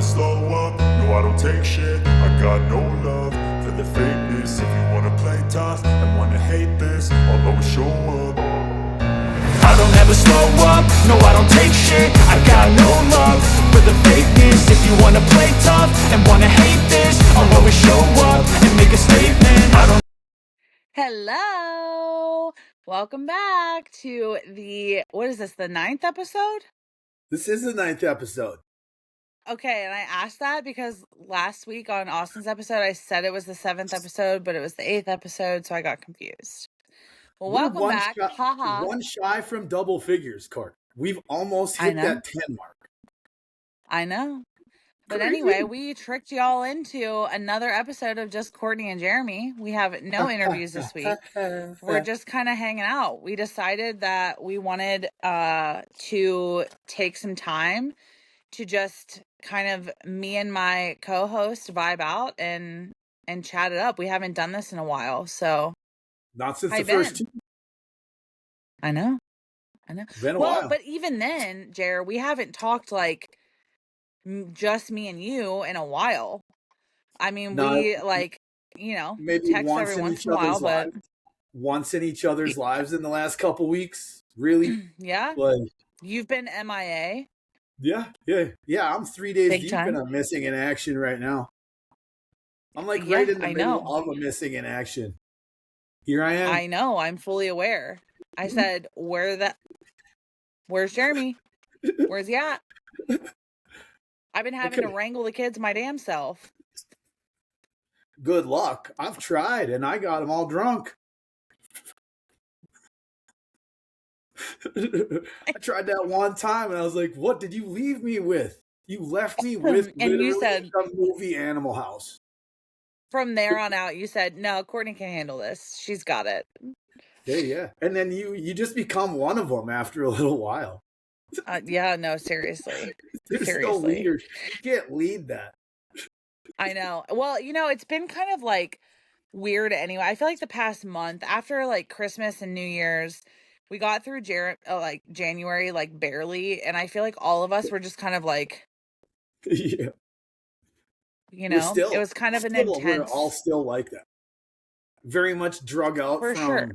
slow up, no I don't take shit. I got no love for the fakeness. If you wanna play tough and wanna hate this, I'll always show up. I don't ever slow up, no I don't take shit. I got no love for the fakeness. If you wanna play tough and wanna hate this, I'll always show up and make a statement. I don't. Hello, welcome back to what is this, the 9th episode? This is the 9th episode. Okay, and I asked that because last week on Austin's episode, I said it was the 7th episode, but it was the 8th episode, so I got confused. Well, welcome back. Haha. One shy from double figures, Court. We've almost hit that 10 mark. I know. But Crazy. anyway, we tricked y'all into another episode of just Courtney and Jeramie. We have no interviews this week. We're just kind of hanging out. We decided that we wanted to take some time to just kind of me and my co-host vibe out and chat it up. We haven't done this in a while, so not since the first two. I know. Been a while. But even then, Jer, we haven't talked like just me and you in a while. I mean, we maybe text every once in a while, but once in each other's lives in the last couple weeks. Really? Yeah. Like, you've been MIA. Yeah. I'm 3 days deep and I'm missing in action right now. I'm like right in the middle of a missing in action. Here I am. I know. I'm fully aware. I said, where's Jeramie? Where's he at? I've been having to wrangle the kids my damn self. Good luck. I've tried and I got them all drunk. I tried that one time and I was like, what did you leave me with? You left me with and you said a movie Animal House. From there on out, you said, no, Courtney can handle this. She's got it. Yeah. And then you just become one of them after a little while. Yeah, no, seriously. There's no leader. You can't lead that. I know. Well, it's been kind of like weird anyway. I feel like the past month after like Christmas and New Year's, we got through January like barely, and I feel like all of us were just kind of like, yeah, it was kind of an intense. We're all still like that. Very much drug out for sure.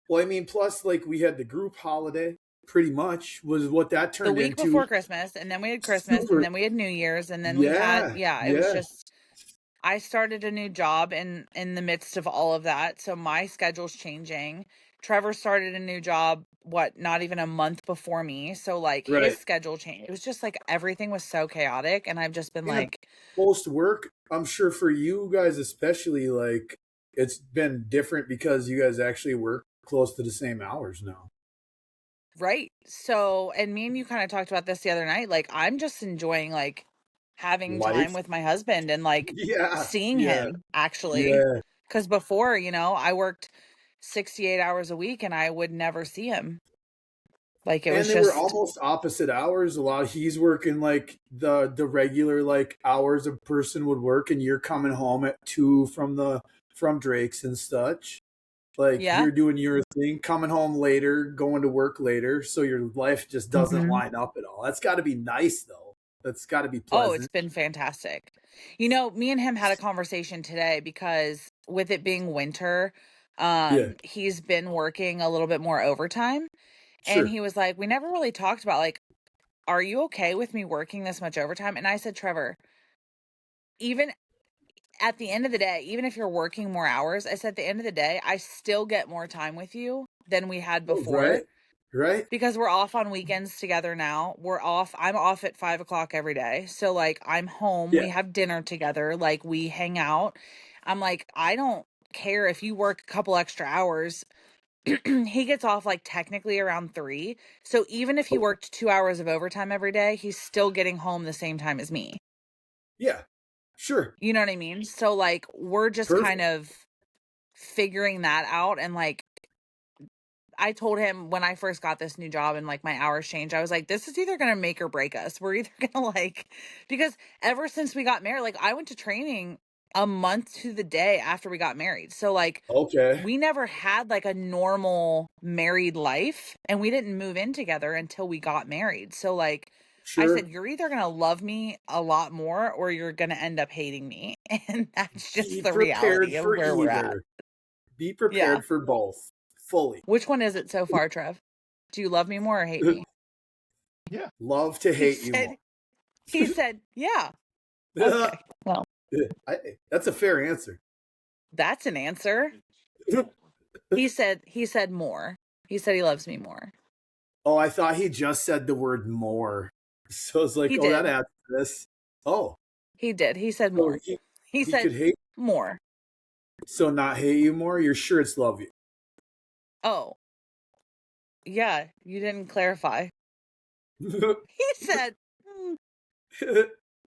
Well, I mean, plus like we had the group holiday. Pretty much was what that turned into. The week before Christmas, and then we had Christmas, and then we had New Year's, and then we had it was just. I started a new job in the midst of all of that, so my schedule's changing. Trevor started a new job, not even a month before me, so like his schedule changed. It was just like everything was so chaotic, and I've just been like post work. I'm sure for you guys especially, like it's been different because you guys actually work close to the same hours now. Right. So, and me and you kind of talked about this the other night. Like, I'm just enjoying like having time with my husband and like seeing him actually. Because before, I worked 68 hours a week and I would never see him. Like it was just. And they were almost opposite hours. A lot. He's working like the regular like hours a person would work, and you're coming home at 2 from Drake's and such. Like you're doing your thing, coming home later, going to work later, so your life just doesn't line up at all. That's got to be nice, though. That's got to be pleasant. Oh, it's been fantastic. Me and him had a conversation today because with it being winter, he's been working a little bit more overtime. Sure. And he was like, we never really talked about, like, are you okay with me working this much overtime? And I said, Trevor, even at the end of the day, even if you're working more hours, I said at the end of the day, I still get more time with you than we had before. Right. Because we're off on weekends together now. I'm off at 5:00 every day. So like I'm home. We have dinner together. Like we hang out. I'm like, I don't care if you work a couple extra hours. He gets off like technically around 3. So even if he worked 2 hours of overtime every day, he's still getting home the same time as me. Yeah. Sure. You know what I mean? So like we're just kind of figuring that out. And like I told him when I first got this new job and like my hours changed, I was like, this is either going to make or break us. We're either going to because ever since we got married, like I went to training a month to the day after we got married. So like, we never had like a normal married life, and we didn't move in together until we got married. So like Sure. I said, you're either going to love me a lot more or you're going to end up hating me. And that's just Be the prepared reality of for where we're at. either. Be Yeah. prepared for both fully. Which one is it so far, Trev? Do you love me more or hate me? Yeah. Love to hate you more. He said, yeah. Okay. Well, that's a fair answer. that's an answer. He said more. He said he loves me more. Oh, I thought he just said the word more. So it's like, He oh, did. that adds to this. Oh. He did. He said So more. he He said could hate, more. so not hate you more? You're sure it's love you? Oh. Yeah, you didn't clarify. He said,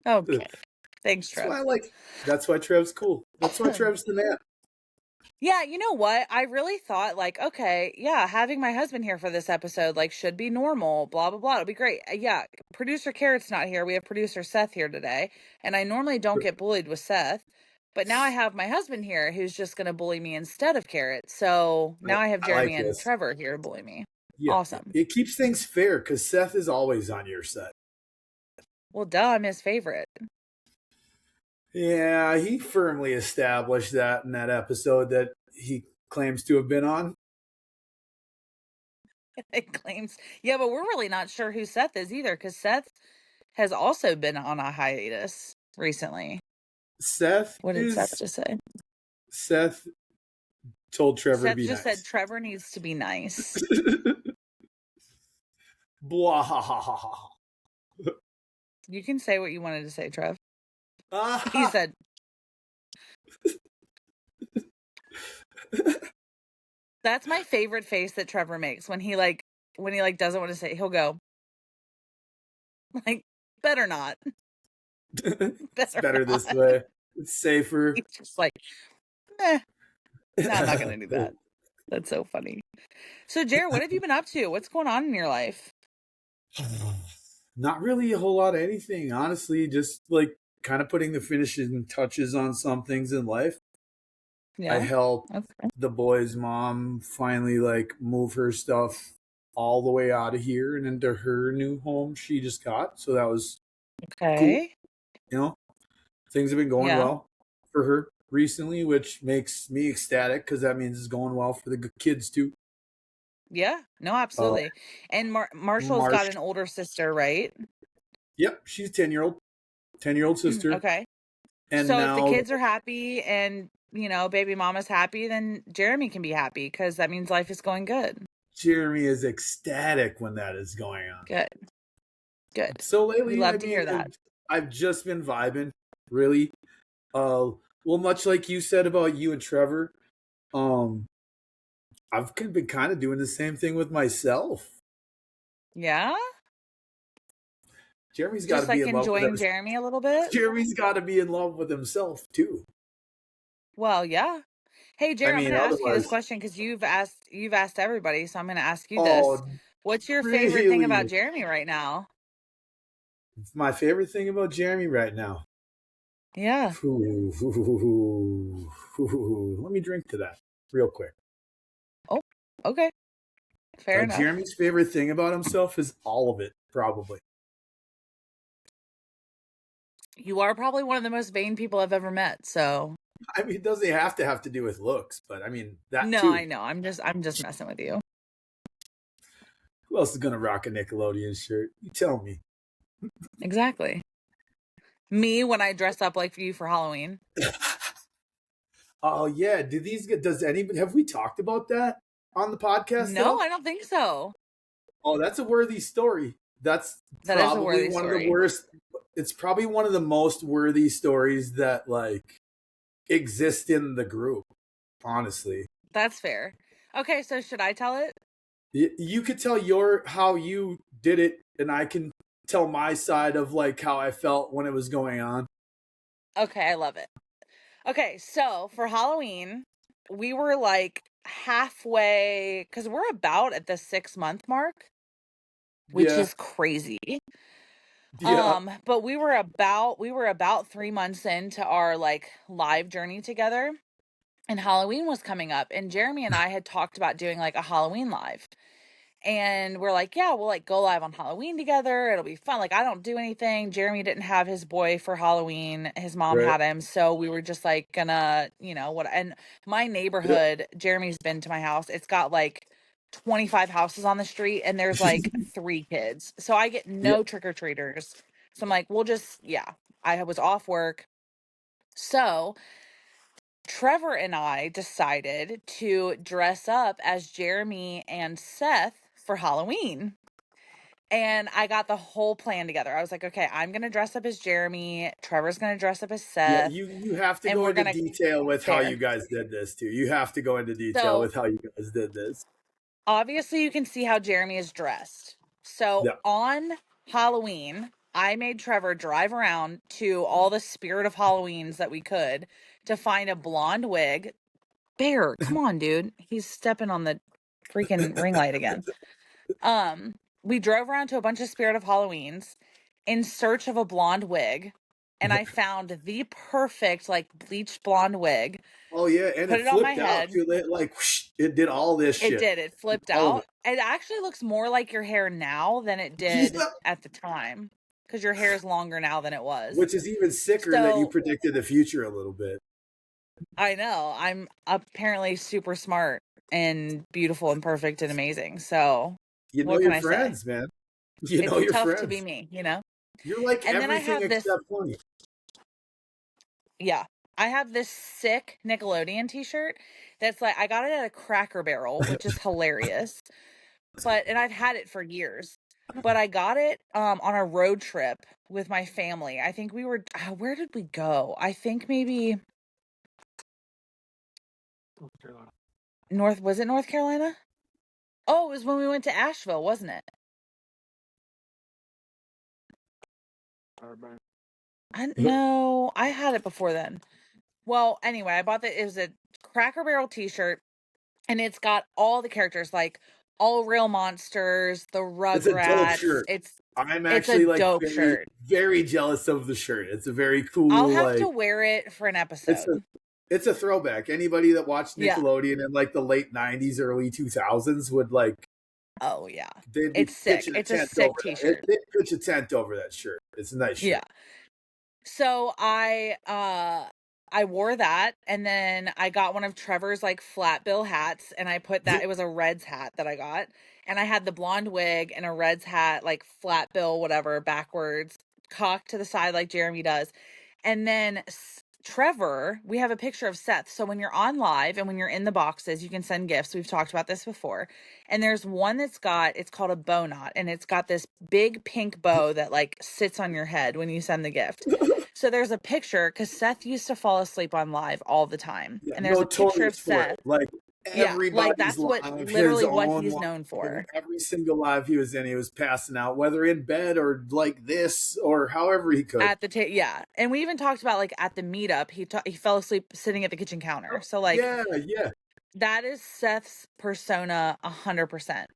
okay. Thanks, Trev. That's why Trev's cool. That's why Trev's the man. Yeah, you know what? I really thought like, okay, yeah, having my husband here for this episode like should be normal, blah blah blah. It'll be great. Yeah, producer Carrot's not here. We have producer Seth here today, and I normally don't get bullied with Seth, but now I have my husband here who's just going to bully me instead of Carrot. So now I have I like Jeramie and this. Trevor here to bully me. Yeah, Awesome. It keeps things fair because Seth is always on your side. Well, duh, I'm his favorite. Yeah, he firmly established that in that episode that he claims to have been on. It claims, yeah, but we're really not sure who Seth is either because Seth has also been on a hiatus recently. What did Seth just say? Seth told Trevor to be Seth just nice. said Trevor needs to be nice. Blah ha ha ha ha. You can say what you wanted to say, Trev. Ah. He said. That's my favorite face that Trevor makes when he doesn't want to say. He'll go like, better not. It's better this way. It's safer. He's just like, no, I'm not gonna do that. That's so funny. So, Jared, what have you been up to? What's going on in your life? Not really a whole lot of anything, honestly. Just like kind of putting the finishing touches on some things in life. Yeah. I helped the boy's mom finally like move her stuff all the way out of here and into her new home she just got. So that was cool. You know, things have been going well for her recently, which makes me ecstatic because that means it's going well for the kids too. Yeah, no, absolutely. And Marshall's got an older sister, right? Yep, she's 10-year-old sister. Okay. And so now, if the kids are happy and, you know, baby mama's happy, then Jeramie can be happy because that means life is going good. Jeramie is ecstatic when that is going on. Good. So lately, we love to hear that. I've just been vibing, really. Well, much like you said about you and Trevor, I've been kind of doing the same thing with myself. Yeah? Jeramie's got to be in love with enjoying Jeramie a little bit? Jeramie's got to be in love with himself, too. Well, yeah. Hey, Jared, I'm going to ask you this question because you've asked everybody, so I'm going to ask you this. What's your favorite thing about Jeramie right now? My favorite thing about Jeramie right now? Yeah. Let me drink to that real quick. Oh, okay. Fair enough. Jeramie's favorite thing about himself is all of it, probably. You are probably one of the most vain people I've ever met, so. I mean, it doesn't have to do with looks, but I mean, that no, too. I know. I'm just messing with you. Who else is going to rock a Nickelodeon shirt? You tell me. Exactly. Me when I dress up like you for Halloween. Oh, yeah. Have we talked about that on the podcast? No, I don't think so. Oh, that's a worthy story. That probably is one of the worst. It's probably one of the most worthy stories that like exist in the group, honestly. That's fair. Okay, so should I tell it? You could tell how you did it, and I can tell my side of like how I felt when it was going on. Okay, I love it. Okay, so for Halloween, we were like halfway because we're about at the 6-month mark, which is crazy. Yeah. But we were about 3 months into our like live journey together, and Halloween was coming up, and Jeramie and I had talked about doing like a Halloween live. And we're like, yeah, we'll like go live on Halloween together. It'll be fun. Like, I don't do anything. Jeramie didn't have his boy for Halloween. His mom Right. had him. So we were just like gonna, you know, what. And my neighborhood, Jeramie's been to my house. It's got like 25 houses on the street and there's like 3 kids. So I get Yeah. no trick-or-treaters. So I'm like, we'll just, yeah. I was off work. So Trevor and I decided to dress up as Jeramie and Seth for Halloween. And I got the whole plan together. I was like, okay, I'm going to dress up as Jeramie. Trevor's going to dress up as Yeah, Seth. you have to And go we're into going to detail with how there. you guys did this too. You have to go into detail So with how you guys did this. obviously, you can see how Jeramie is dressed. So Yeah. on Halloween, I made Trevor drive around to all the Spirit of Halloweens that we could to find a blonde wig. Bear, come on, dude. He's stepping on the freaking ring light again. We drove around to a bunch of Spirit of Halloweens in search of a blonde wig, and I found the perfect like bleached blonde wig. Oh yeah, and Put it it on my flipped out head. too. Like whoosh, it did all this It shit, did. It flipped all of out. It actually looks more like your hair now than it it. did Yeah. at the time because your hair is longer now than it was. Which is even sicker that you So predicted the future a little bit. I know I'm apparently super smart and beautiful and perfect and amazing. So You know what can your I say? friends, man. You know It's your tough to be friends. me, you know? You're like And then I everything have this, except funny. yeah, I have this sick Nickelodeon t-shirt that's like, I got it at a Cracker Barrel, which is hilarious. And I've had it for years. But I got it on a road trip with my family. I think we were, where did we go? I think maybe was it North Carolina? Oh, it was when we went to Asheville, wasn't it? No, I had it before then. Well, anyway, I bought it was a Cracker Barrel t-shirt and it's got all the characters like All Real Monsters, the It's a dope Rugrats. shirt. I'm It's a actually like dope very, shirt. very jealous of the shirt. It's a very I'll cool, have to like wear it for an it's episode. a throwback. Anybody that watched Yeah. Nickelodeon in like the late '90s, early 2000s would like Oh yeah. they'd be It's sick. pitching a It's a tent sick over that. t-shirt. They'd pitch a tent over that shirt. It's a nice shirt. Yeah. So I wore that and then I got one of Trevor's like flat bill hats and I put that it was a Reds hat that I got and I had the blonde wig and a Reds hat like flat bill whatever backwards cocked to the side like Jeramie does. And then Trevor, we have a picture of Seth. So when you're on live and when you're in the boxes, you can send gifts. We've talked about this before. And there's one it's called a bow knot and it's got this big pink bow that like sits on your head when you send the gift. So there's a picture because Seth used to fall asleep on live all the time. Yeah, And there's a picture of notorious for Seth. it. Like Yeah, like everybody's that's what live, his literally what own he's live, known for. every single live he was in, he was passing out, whether in bed or like this or however he could. At the yeah, and we even talked about like at the meetup, he fell asleep sitting at the kitchen counter. So like, Yeah. that is Seth's persona 100%.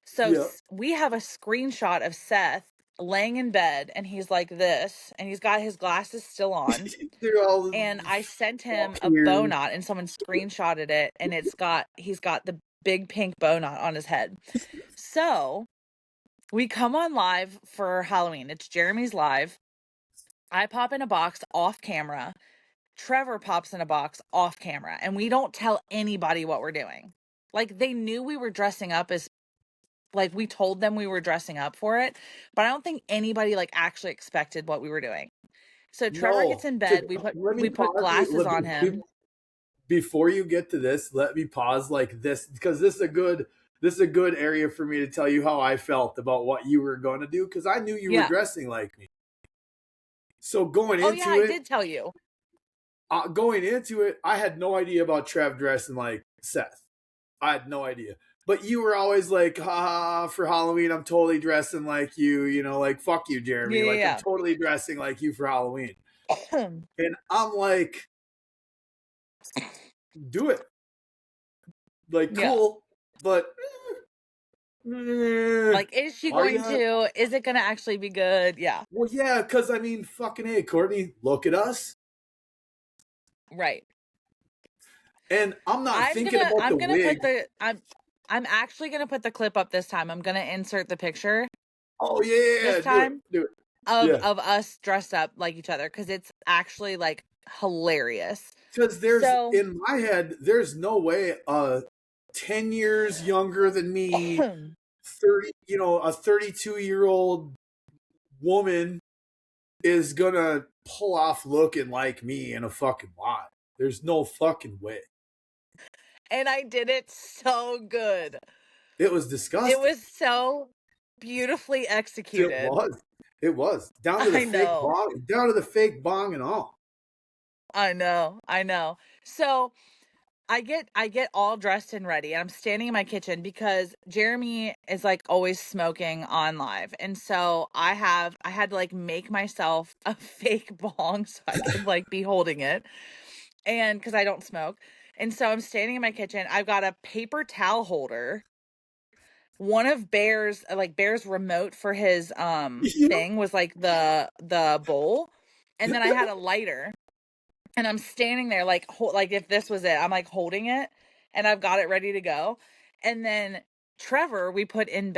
So Yeah. we have a screenshot of Seth laying in bed, and he's like this, and he's got his glasses still on. And I sent him a bow knot, and someone screenshotted it, and he's got the big pink bow knot on his head. So we come on live for Halloween. It's Jeramie's live. I pop in a box off camera. Trevor pops in a box off camera, and we don't tell anybody what we're doing. Like, they knew we were dressing up as, like, we told them we were dressing up for it, but I don't think anybody, like, actually expected what we were doing. So Trevor gets in bed. We put glasses on him. Before you get to this, let me pause like this because this is a good area for me to tell you how I felt about what you were going to do because I knew you were dressing like me. So going into it, I did tell you. Going into it, I had no idea about Trev dressing like Seth. I had no idea. But you were always like, for Halloween, I'm totally dressing like you, you know, like, fuck you, Jeramie. I'm totally dressing like you for Halloween. And I'm like, do it. Like, cool. But, like, is she going to? Is it going to actually be good? Yeah. Well, yeah, because, I mean, fucking hey, Courtney, look at us. Right. And I'm not thinking about the wig. I'm actually gonna put the clip up this time. I'm gonna insert the picture Oh yeah, this do it, time do it. of Yeah, of us dressed up like each other because it's actually like hilarious. because there's So in my head, there's no way 10 years younger than me, 30, a 32-year-old woman is gonna pull off looking like me in a fucking lot. There's no fucking way. and I did it so good. It was It disgusting. was so beautifully It executed. was. It was down to the I fake know. bong, down to the fake bong and all. I know. I know. So I get all dressed and ready and I'm standing in my kitchen because Jeramie is like always smoking on live. And so I had to like make myself a fake bong so I could like be holding it. And cuz I don't smoke. And so I'm standing in my kitchen. I've got a paper towel holder. One of Bear's remote for his Yep. thing was like the bowl. And then I had a lighter. And I'm standing there like if this was it, I'm like holding it and I've got it ready to go. And then Trevor, we put in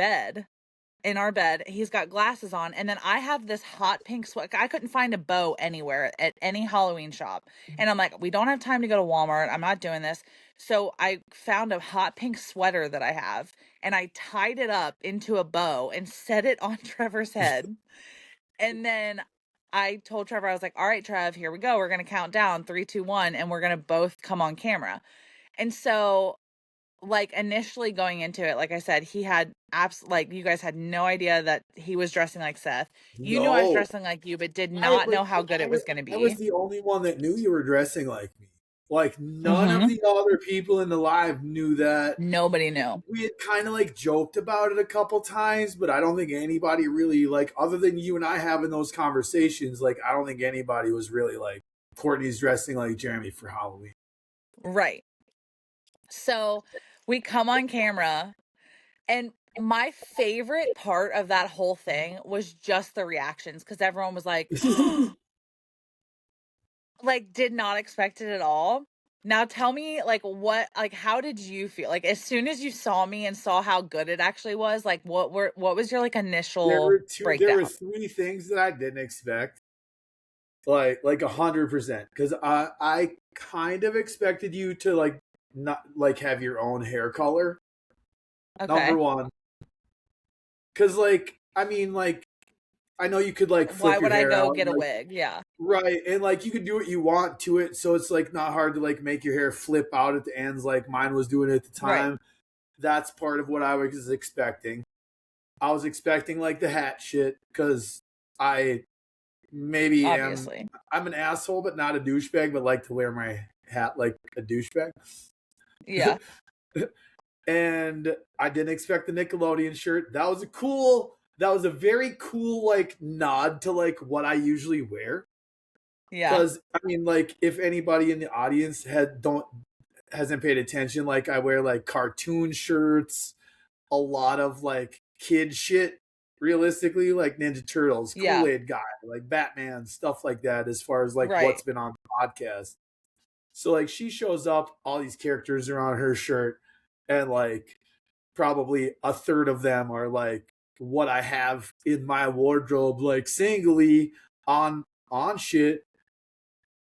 our bed. He's got glasses on, and then I have this hot pink sweat. I couldn't find a bow anywhere at any Halloween shop. And I'm like, we don't have time to go to Walmart. I'm not doing this. So I found a hot pink sweater that I have, and I tied it up into a bow and set it on Trevor's head. And then I told Trevor, I was like, all right, Trev, here we go. We're going to count down 3, 2, 1, and we're going to both come on camera. And so, like, initially going into it, like I said, he had like, you guys had no idea that he was dressing like Seth. You knew I was No, dressing like you, but did I not was know how good it was going to I was be. the only one that knew you were dressing like me. Like none of Mm-hmm. the other people in the live knew that. Nobody knew. We had kind of like joked about it a couple times, but I don't think anybody really like other than you and I having those conversations. Like I don't think anybody was really like Courtney's dressing like Jeramie for Halloween. Right. So we come on camera, and my favorite part of that whole thing was just the reactions because everyone was like, like, did not expect it at all. Now tell me, like, how did you feel? Like, as soon as you saw me and saw how good it actually was, like, what was your, like, initial There were breakdown? three things that I didn't expect. Like 100%. Because I kind of expected you to like not like have your own hair color. Number Okay. one. Because like, I mean, like, I know you could like Why flip your would I hair go out and get a like wig? Yeah. right, and like you could do what you want to it, so it's like not hard to like make your hair flip out at the ends like mine was doing at the Right. time. That's part of what I was expecting. I was expecting like the hat shit because I maybe am Obviously. I'm an asshole but not a douchebag, but like to wear my hat like a douchebag. Yeah. And I didn't expect the Nickelodeon shirt. That was a very cool like nod to like what I usually wear. Yeah. Because I mean, like, if anybody in the audience hasn't paid attention, like I wear like cartoon shirts, a lot of like kid shit, realistically, like Ninja Turtles, Yeah. Kool-Aid Guy, like Batman, stuff like that, as far as like Right. what's been on the podcast. So like she shows up, all these characters are on her shirt, and like probably a third of them are like what I have in my wardrobe, like singly on shit.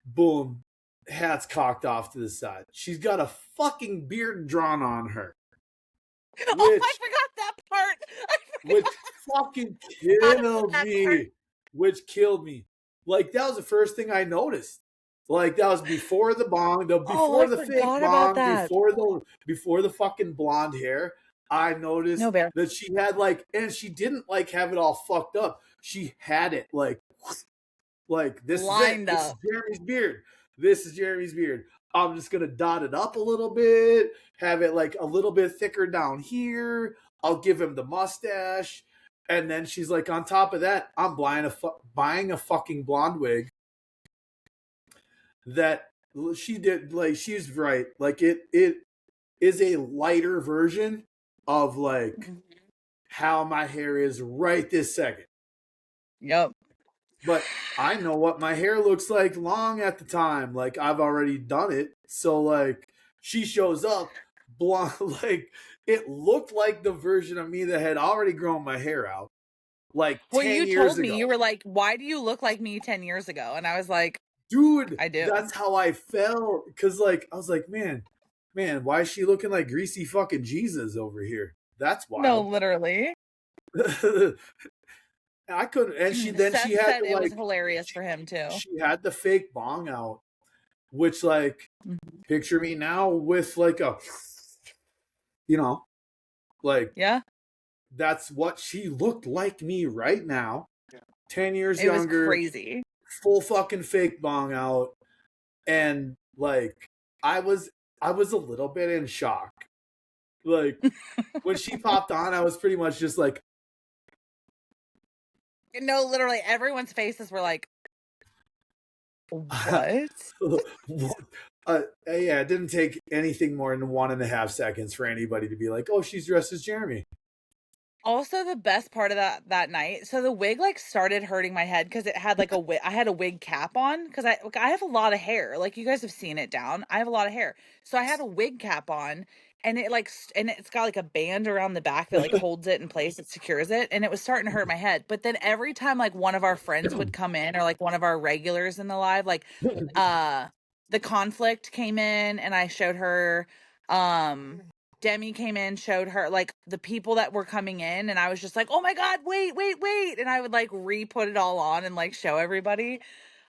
Boom, hat's cocked off to the side. She's got a fucking beard drawn on her, Oh, I which forgot that part. I which forgot fucking about killed that part. me. Which killed me. Like that was the first thing I noticed. Like that was before the bong, Oh, before I the fake forgot about bong, that. before the fucking blonde hair. I No, noticed Bear. that she had like, and she didn't like have it all fucked up. She had it like this is it. Lined This is up. Jeramie's beard. This is Jeramie's beard. I'm just gonna dot it up a little bit, have it like a little bit thicker down here. I'll give him the mustache, and then she's like, on top of that, I'm buying a fucking blonde wig that she did. Like she's right. Like it is a lighter version of like Mhm. how my hair is right this second. Yep. But I know what my hair looks like long at the time. Like I've already done it. So like she shows up blonde like it looked like the version of me that had already grown my hair out like Well, 10 you years told me, ago. you were like, why do you look like me 10 years ago? And I was like, Dude, I do. that's how I felt. Because, like, I was like, man, why is she looking like greasy fucking Jesus over here? That's No, wild. literally. I couldn't. And she Seth had said to, it was like, hilarious for him too. she had the fake bong out, which, like, picture me now with, like, a, like, Yeah. that's what she looked like me right now. 10 years It was younger. crazy. Full fucking fake bong out. And, like, I was a little bit in shock. Like, when she popped on, I was pretty much just like, no, literally everyone's faces were like, what? Yeah, it didn't take anything more than 1.5 seconds for anybody to be like, oh, she's dressed as Jeramie. Also, the best part of that night, so the wig like started hurting my head because it had like a wig. I had a wig cap on because I have a lot of hair. Like you guys have seen it down. I have a lot of hair, so I had a wig cap on, and it like and it's got like a band around the back that like holds it in place. It secures it, and it was starting to hurt my head. But then every time like one of our friends would come in or like one of our regulars in the live, like the conflict came in, and I showed her Demi came in, showed her like the people that were coming in, and I was just like, oh my God, wait. And I would like re-put it all on and like show everybody.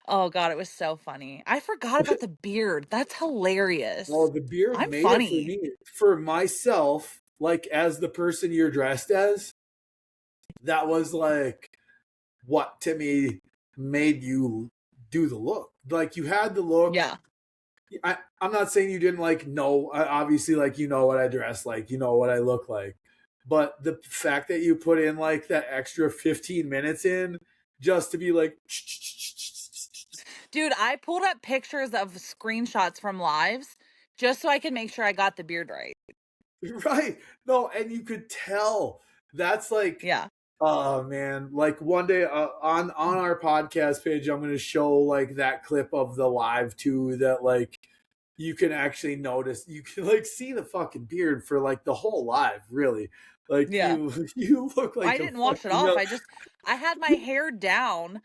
Oh God, it was so funny. I forgot about the beard. That's hilarious. Well, the beard I'm made funny. it for me. For myself, like as the person you're dressed as, that was like what to me made you do the look. Like you had the look. Yeah. I'm not saying you didn't like know, obviously, like, you know what I dress like, you know what I look like. But the fact that you put in like that extra 15 minutes in just to be like, dude, I pulled up pictures of screenshots from lives just so I could make sure I got the beard right. Right. No, and you could tell that's like, yeah. Oh man, like one day on our podcast page, I'm going to show like that clip of the live too. That like you can actually notice, you can like see the fucking beard for like the whole live. Really, like yeah. you look like I didn't wash it off. I had my hair down,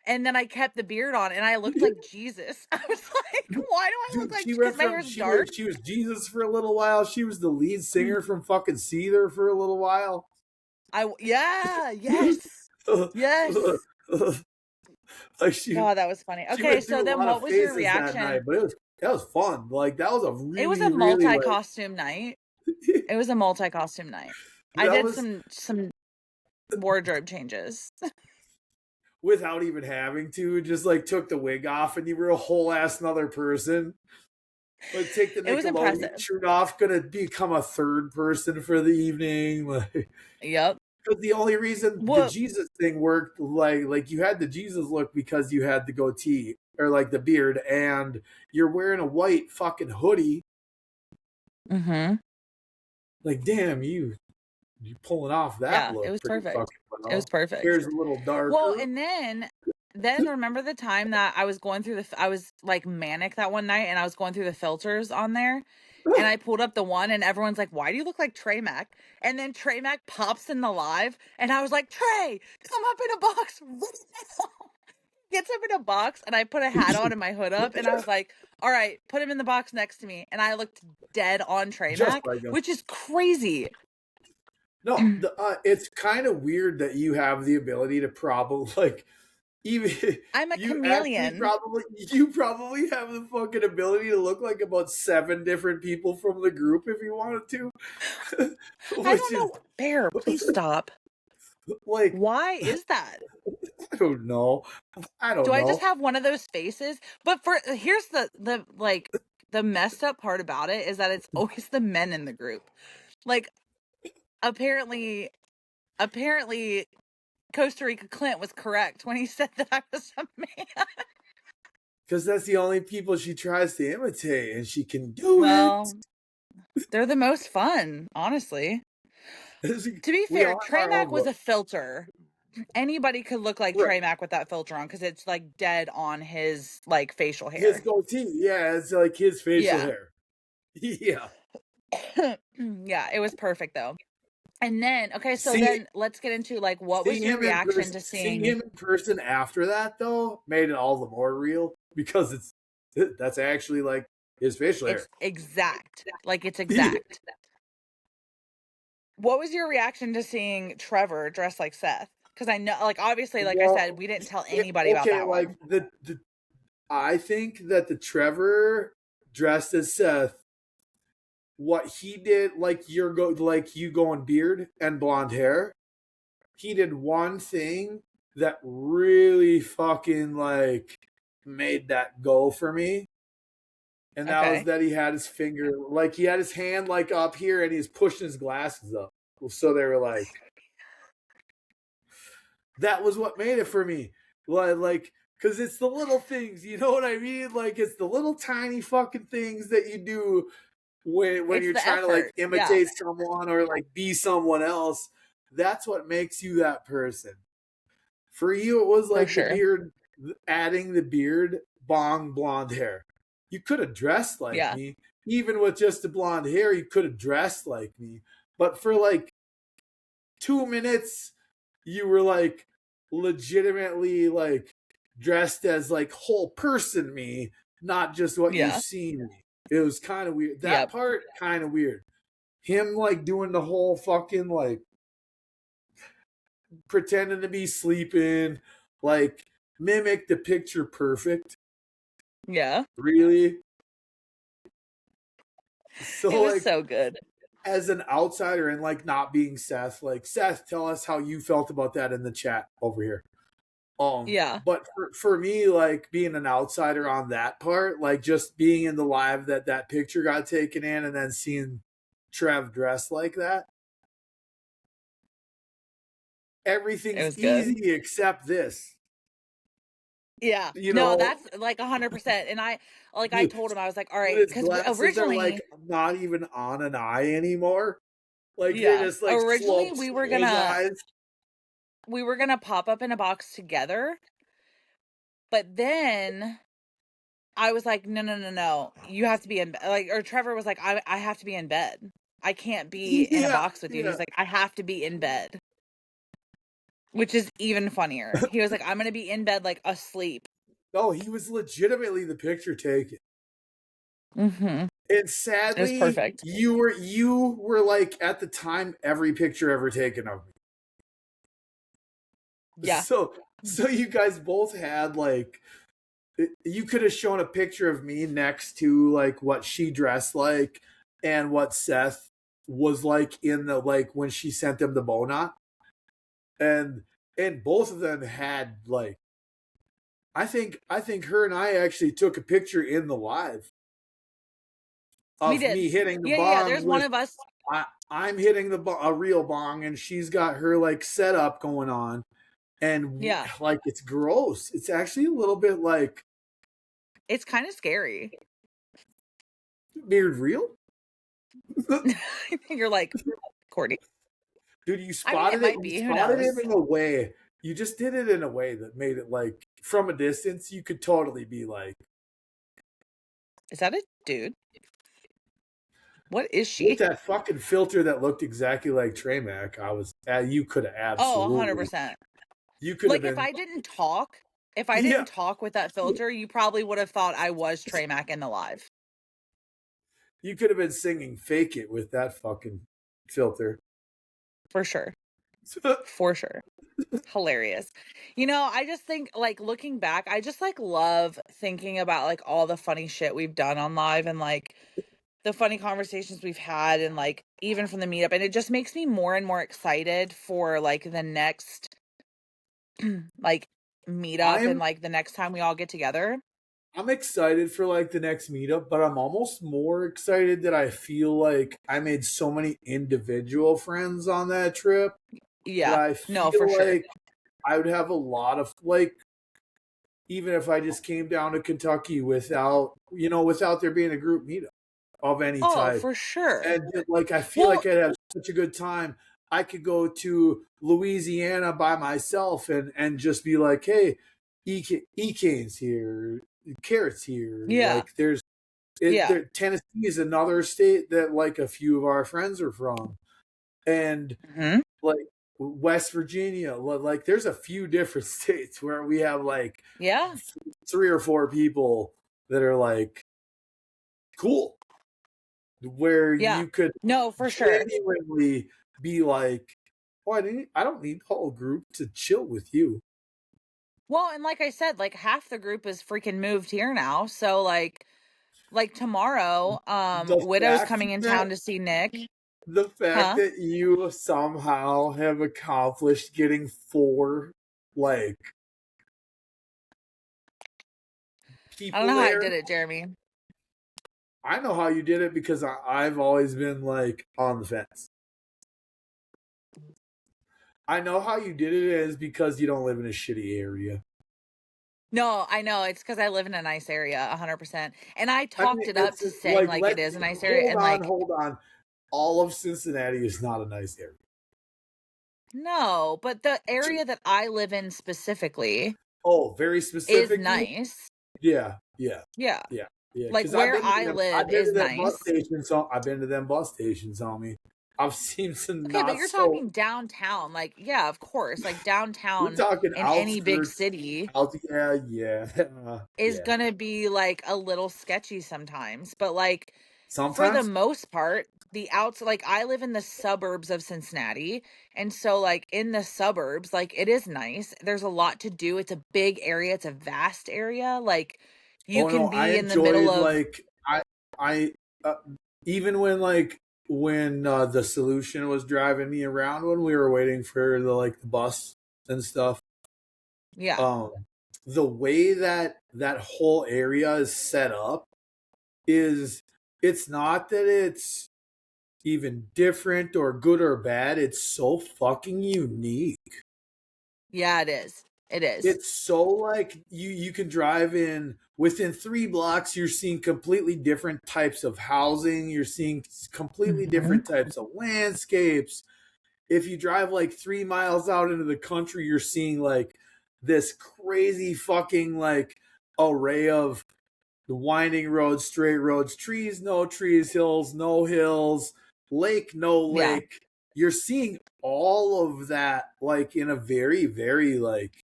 and then I kept the beard on, and I looked like Jesus. I was like, why do I look like? Because my hair's dark. She was Jesus for a little while. She was the lead singer from fucking Seether for a little while. Yes. Like God, that was funny. Okay, so then what was your reaction? That night, but that was fun. Like that was a really, it was a multi-costume night. It was a multi-costume night. I did some wardrobe changes without even having to. Just like took the wig off, and you were a whole ass another person. Like take the Nickelodeon shirt off, gonna become a third person for the evening. Like, yep. Because the only reason the Jesus thing worked, like you had the Jesus look because you had the goatee or like the beard, and you're wearing a white fucking hoodie. Mm-hmm. Like, damn, you pulling off that look. It was perfect. Well. It was perfect. Hair's a little darker. Well, and then remember the time that I was going through I was like manic that one night, and I was going through the filters on there, and I pulled up the one, and everyone's like, why do you look like Trey Mac? And then Trey Mac pops in the live, and I was like, Trey, come up in a box right now. Gets him in a box, and I put a hat on and my hood up, and I was like, all right, put him in the box next to me. And I looked dead on Trey Mac, which is crazy. No, it's kind of weird that you have the ability to probably like even I'm a chameleon. You probably have the fucking ability to look like about 7 different people from the group if you wanted to. I don't know. Bear, please stop. Like, why is that? I don't know. Do I just have one of those faces? But here's the like the messed up part about it is that it's always the men in the group. Like apparently Costa Rica Clint was correct when he said that I was a man. Because that's the only people she tries to imitate, and she can do it. They're the most fun, honestly. To be fair, Trey Mac was a filter. Anybody could look like Trey Mac with that filter on because it's like dead on his like facial hair. His goatee, yeah, it's like his facial hair. Yeah. Yeah, it was perfect though. And then, okay, so See, then let's get into like, what was your reaction to seeing seeing? him in person after that though made it all the more real because that's actually like his facial hair. It's exact. Like, it's Yeah. exact. What was your reaction to seeing Trevor dressed like Seth? Because I know, like, obviously, like I said, Well, we didn't tell anybody about okay, that like one. the I think that the Trevor dressed as Seth, what he did, like you going beard and blonde hair, he did one thing that really fucking like made that go for me. And that was Okay. that he had his finger, like he had his hand like up here and he's pushing his glasses up. So they were like, that was what made it for me. Like, because it's the little things, you know what I mean? Like, it's the little tiny fucking things that you do when It's you're the trying to like effort. Yeah, imitate someone or like be someone else. That's what makes you that person. For you, it was for like the sure. beard, adding the beard, bong, blonde hair. You could have dressed like Yeah. me. Even with just the blonde hair, you could have dressed like me. But for like 2 minutes, you were like legitimately like dressed as like whole person me, not just what you Yeah. see me. It was kind of weird. That Yep. part kind of weird. Him like doing the whole fucking like pretending to be sleeping, like mimic the picture perfect. Yeah. Really? It So was like so good. as an outsider and like not being Seth, like Seth, tell us how you felt about that in the chat over here. Yeah. But for me, like being an outsider on that part, like just being in the live that picture got taken in and then seeing Trev dressed like that, It everything's was good. easy except this. Yeah. You No, know, that's like 100%. And I dude, told him, I was like, all when right, his because glasses are like originally, not even on an eye anymore. Like they're yeah, just like originally sloped straight lines. we were gonna pop up in a box together, but then I was like, no, no, no, no, you have to be in bed. Like, or Trevor was like, I have to be in bed. I can't be in a Yeah, box with you. yeah. He's like, I have to be in bed, which is even funnier. He was like, I'm gonna be in bed, like asleep. No, he was legitimately the picture taken. Mm-hmm. And It was sadly, perfect. you were like at the time every picture ever taken of me. Yeah. So you guys both had like you could have shown a picture of me next to like what she dressed like and what Seth was like in the like when she sent him the bow knot. And both of them had like I think her and I actually took a picture in the live We of did. me hitting the Yeah, yeah, yeah. bong There's one with of us. I'm hitting a real bong and she's got her like setup going on and Yeah. like it's gross. It's actually a little bit like It's kind of scary. beard real. You're like, Courtney. Dude, you I mean, it spotted it. might You be. Who spotted it knows? in a way. You just did it in a way that made it like from a distance. You could totally be like, Is that a dude? What is with she? that fucking filter that looked exactly like Trey Mac. You could have Oh, absolutely. 100%. You could have Like, been. if I Yeah. didn't talk with that filter, you probably would have thought I was Trey Mack in the live. You could have been singing "Fake It" with that fucking filter. For sure. For sure. Hilarious. I just think, like, looking back, I just like love thinking about like all the funny shit we've done on live and like the funny conversations we've had and like even from the meetup, and it just makes me more and more excited for like the next like meetup and I'm like the next time we all get together. I'm excited for like the next meetup, but I'm almost more excited that I feel like I made so many individual friends on that trip that Yeah. I No, for feel sure. like I would have a lot of like even if I just came down to Kentucky without there being a group meetup of any Oh, type. for sure. And like I feel Well, like I'd have such a good time. I could go to Louisiana by myself and just be like, hey, Ecane's here, Carrot's here. yeah. Like there's Tennessee is another state that like a few of our friends are from, and like West Virginia. Like there's a few different states where we have like 3 or 4 people that are like cool, where you could for sure. genuinely be like, oh, I don't need the whole group to chill with you. Well, and like I said, like half the group is freaking moved here now. So like tomorrow, Widow's coming in town to see Nick. The fact that you somehow have accomplished getting 4 like people I don't know there. how I did it, Jeramie. I know how you did it because I've always been like on the fence. I know how you did it is because you don't live in a shitty area. No, I know. It's because I live in a nice area, 100%. And I talked it up to saying like it is a nice area. Hold on. All of Cincinnati is not a nice area. No, but the area that I live in specifically. Oh, very specific. Is nice. Yeah. Like where I live is nice. I've been to them bus stations, homie. I've seen some. Okay, but you're talking downtown, like yeah, of course, like downtown. We're talking in any big city. Is gonna be like a little sketchy sometimes, but like for the most part, the outside. Like I live in the suburbs of Cincinnati, and so like in the suburbs, like it is nice. There's a lot to do. It's a big area. It's a vast area. Like you can be in the middle of like I even when the Solution was driving me around when we were waiting for the bus and stuff. Yeah. The way that whole area is set up is it's not that it's even different or good or bad. It's so fucking unique. Yeah, it is. It is. It's so like you can drive in within 3 blocks. You're seeing completely different types of housing. You're seeing completely different types of landscapes. If you drive like 3 miles out into the country, you're seeing like this crazy fucking like array of the winding roads, straight roads, trees, no trees, hills, no hills, lake, no lake. Yeah. You're seeing all of that like in a very, very like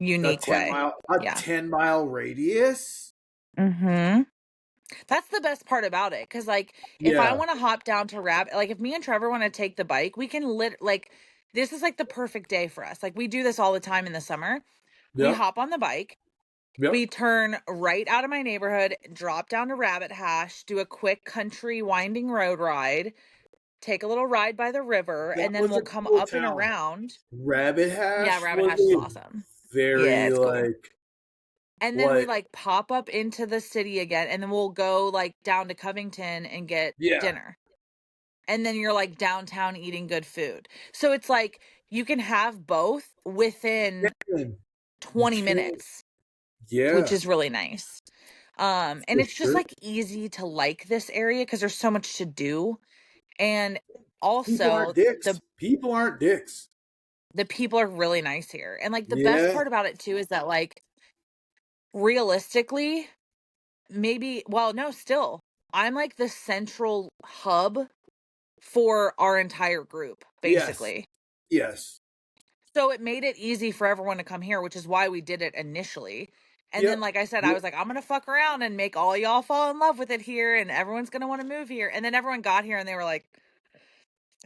unique way. 10-mile radius. That's the best part about it. Cause like if I want to hop down to Rabbit, like if me and Trevor want to take the bike, we can like this is like the perfect day for us. Like we do this all the time in the summer. We hop on the bike. We turn right out of my neighborhood, drop down to Rabbit Hash, do a quick country winding road ride, take a little ride by the river, and then we'll come up and around. Rabbit Hash? Yeah, Rabbit Hash is awesome. Very cool. And then we like pop up into the city again, and then we'll go like down to Covington and get dinner. And then you're like downtown eating good food. So it's like you can have both within 20 minutes. Yeah. Which is really nice. And it's just like easy to like this area because there's so much to do. And also people aren't dicks. The people are really nice here. And like the best part about it too is that like realistically, still I'm like the central hub for our entire group, basically. Yes. So it made it easy for everyone to come here, which is why we did it initially. And then, like I said, I was like, I'm going to fuck around and make all y'all fall in love with it here. And everyone's going to want to move here. And then everyone got here and they were like,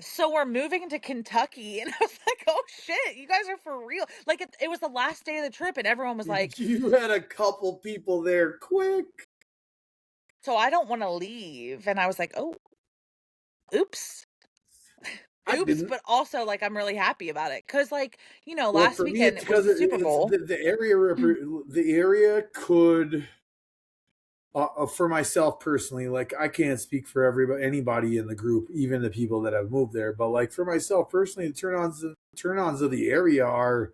so we're moving to Kentucky. And I was like, oh shit, you guys are for real. Like it was the last day of the trip and everyone was like, you had a couple people there quick. So I don't want to leave. And I was like, oh, oops. But also like I'm really happy about it because like last weekend it was the Super Bowl. The area could for myself personally, like I can't speak for anybody in the group, even the people that have moved there, but like for myself personally, the turn-ons of the area are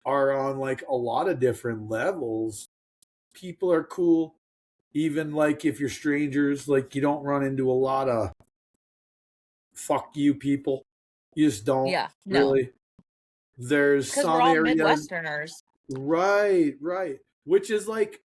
on like a lot of different levels. People are cool, even like if you're strangers, like you don't run into a lot of fuck you people. You just don't really. There's some we're all areas, Midwesterners. right, which is like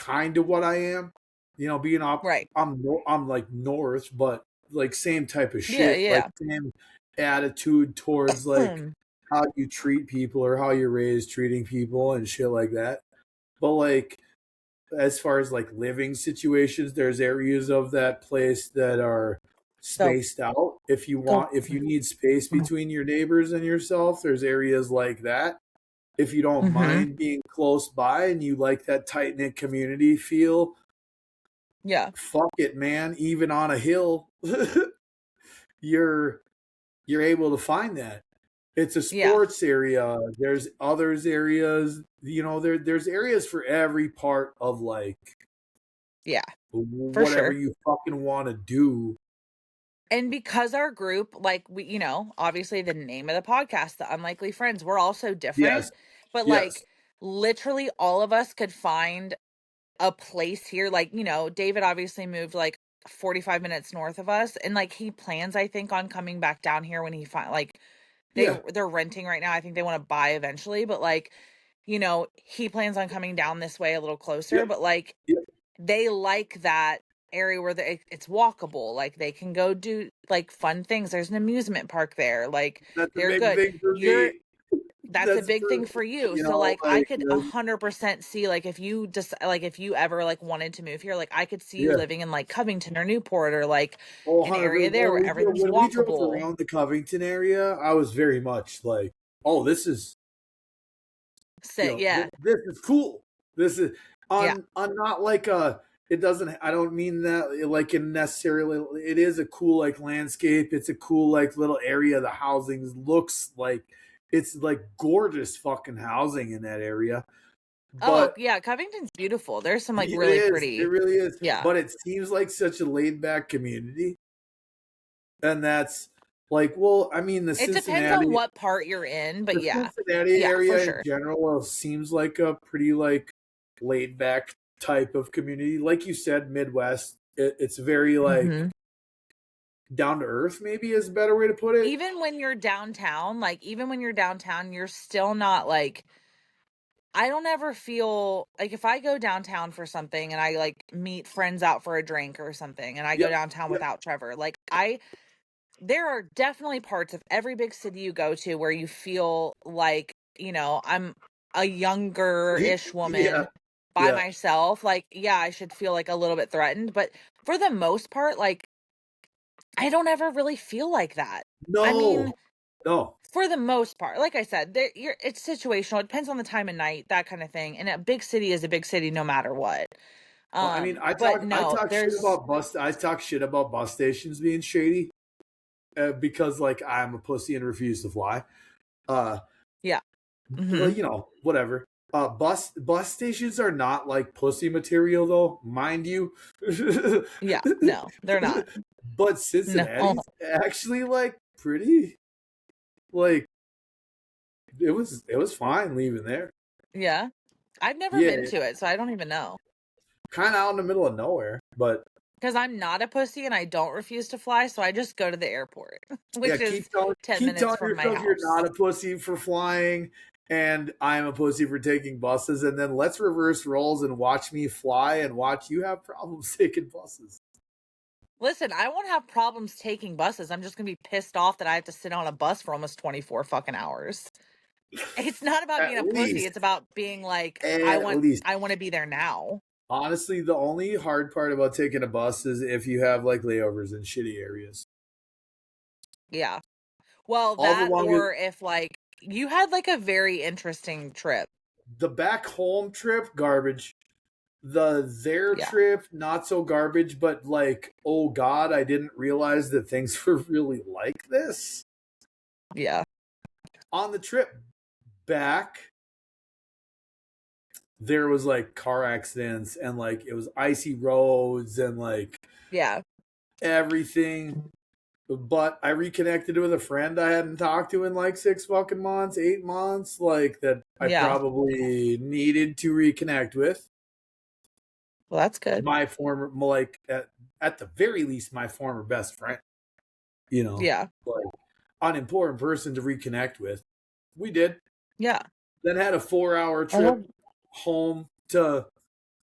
kind of what I am. You know, being up, Right. I'm like north, but like same type of Yeah, shit, like yeah. same attitude towards like Hmm. how you treat people or how you're raised treating people and shit like that. But like as far as like living situations, there's areas of that place that are So spaced out. go. If you need space between your neighbors and yourself, there's areas like that. If you don't Mm-hmm. mind being close by and you like that tight knit community feel, Yeah. fuck it, man. Even on a hill, you're you're able to find that. It's a Yeah. sports area. There's others areas, you know, there's areas for every part of like Yeah. For whatever sure. you fucking want to do. And because our group, like we, obviously the name of the podcast, The Unlikely Friends, we're all so Yes. different, but Yes. like literally all of us could find a place here. Like, David obviously moved like 45 minutes north of us, and like he plans, I think, on coming back down here when he find like Yeah. they're renting right now. I think they want to buy eventually, but like, he plans on coming down this way a little closer, Yep. but like Yep. they like that area where it's walkable. Like they can go do like fun things. There's an amusement park there. Like That's a they're big good. thing for You're me. That's a That's big for thing for you. you So know, like I like could 100% see like if you just like if you ever like wanted to move here, like I could see you yeah. living in like Covington or Newport or like Oh, an area 100%. there where everything's When we drove walkable. around the Covington area, I was very much like, "Oh, this is So yeah. this is cool. This is Yeah. on not like a. It doesn't. I don't mean that like in necessarily. It is a cool like landscape. It's a cool like little area. The housing looks like it's like gorgeous fucking housing in that area. Oh, But yeah, Covington's beautiful. There's some like it really is. It pretty. really is. Yeah. But it seems like such a laid back community, and that's like, well, I mean, It depends on what part you're in, but The yeah. Cincinnati Yeah, for area in sure. general seems like a pretty like laid back type of community. Like you said, Midwest. It's very like Mhm. down to earth. Maybe is a better way to put it. Even when you're downtown, you're still not like I don't ever feel like if I go downtown for something and I like meet friends out for a drink or something and I go Yep. downtown Yep. without Trevor, like there are definitely parts of every big city you go to where you feel like, I'm a younger-ish Yeah. woman by Yeah. myself. Like, yeah, I should feel like a little bit threatened, but for the most part, like I don't ever really feel like that. I No. mean, No. for the most part, like I said, it's situational. It depends on the time of night, that kind of thing. And a big city is a big city no matter what. Well, I mean, But I no, talk shit there's about bus stations being shady because like I'm a pussy and refuse to fly. Uh, yeah. well, Hmm. you know, whatever. Bus stations are not like pussy material though, mind you. Yeah, no, they're not. But No. Cincinnati's actually like pretty like it was fine leaving there. Yeah. I've never Yeah, been to it, so I don't even know. kind of out in the middle of nowhere, but Because I'm not a pussy and I don't refuse to fly, so I just go to the airport, yeah, which is 10 keep minutes telling from my yourself you're house. not a pussy for flying and I'm a pussy for taking buses and then let's reverse roles and watch me fly and watch you have problems taking buses. Listen, I won't have problems taking buses. I'm just going to be pissed off that I have to sit on a bus for almost 24 fucking hours. It's not about At being a pussy. least It's about being like, at least I want to be there now. honestly, the only hard part about taking a bus is if you have like layovers in shitty areas. Yeah. Well, All the that longest, or if like you had like a very interesting trip. the back home trip, garbage. Their Yeah. trip, not so garbage, but like, oh God, I didn't realize that things were really like this. Yeah. On the trip back, there was like car accidents and like it was icy roads and like Yeah. everything. But I reconnected with a friend I hadn't talked to in like 6 fucking months, 8 months, like that I Yeah. probably needed to reconnect with. Well, that's good. My former, like at the very least, my former best friend, you know, Yeah. like an important person to reconnect with. We did. Yeah. Then had a 4-hour I trip love home to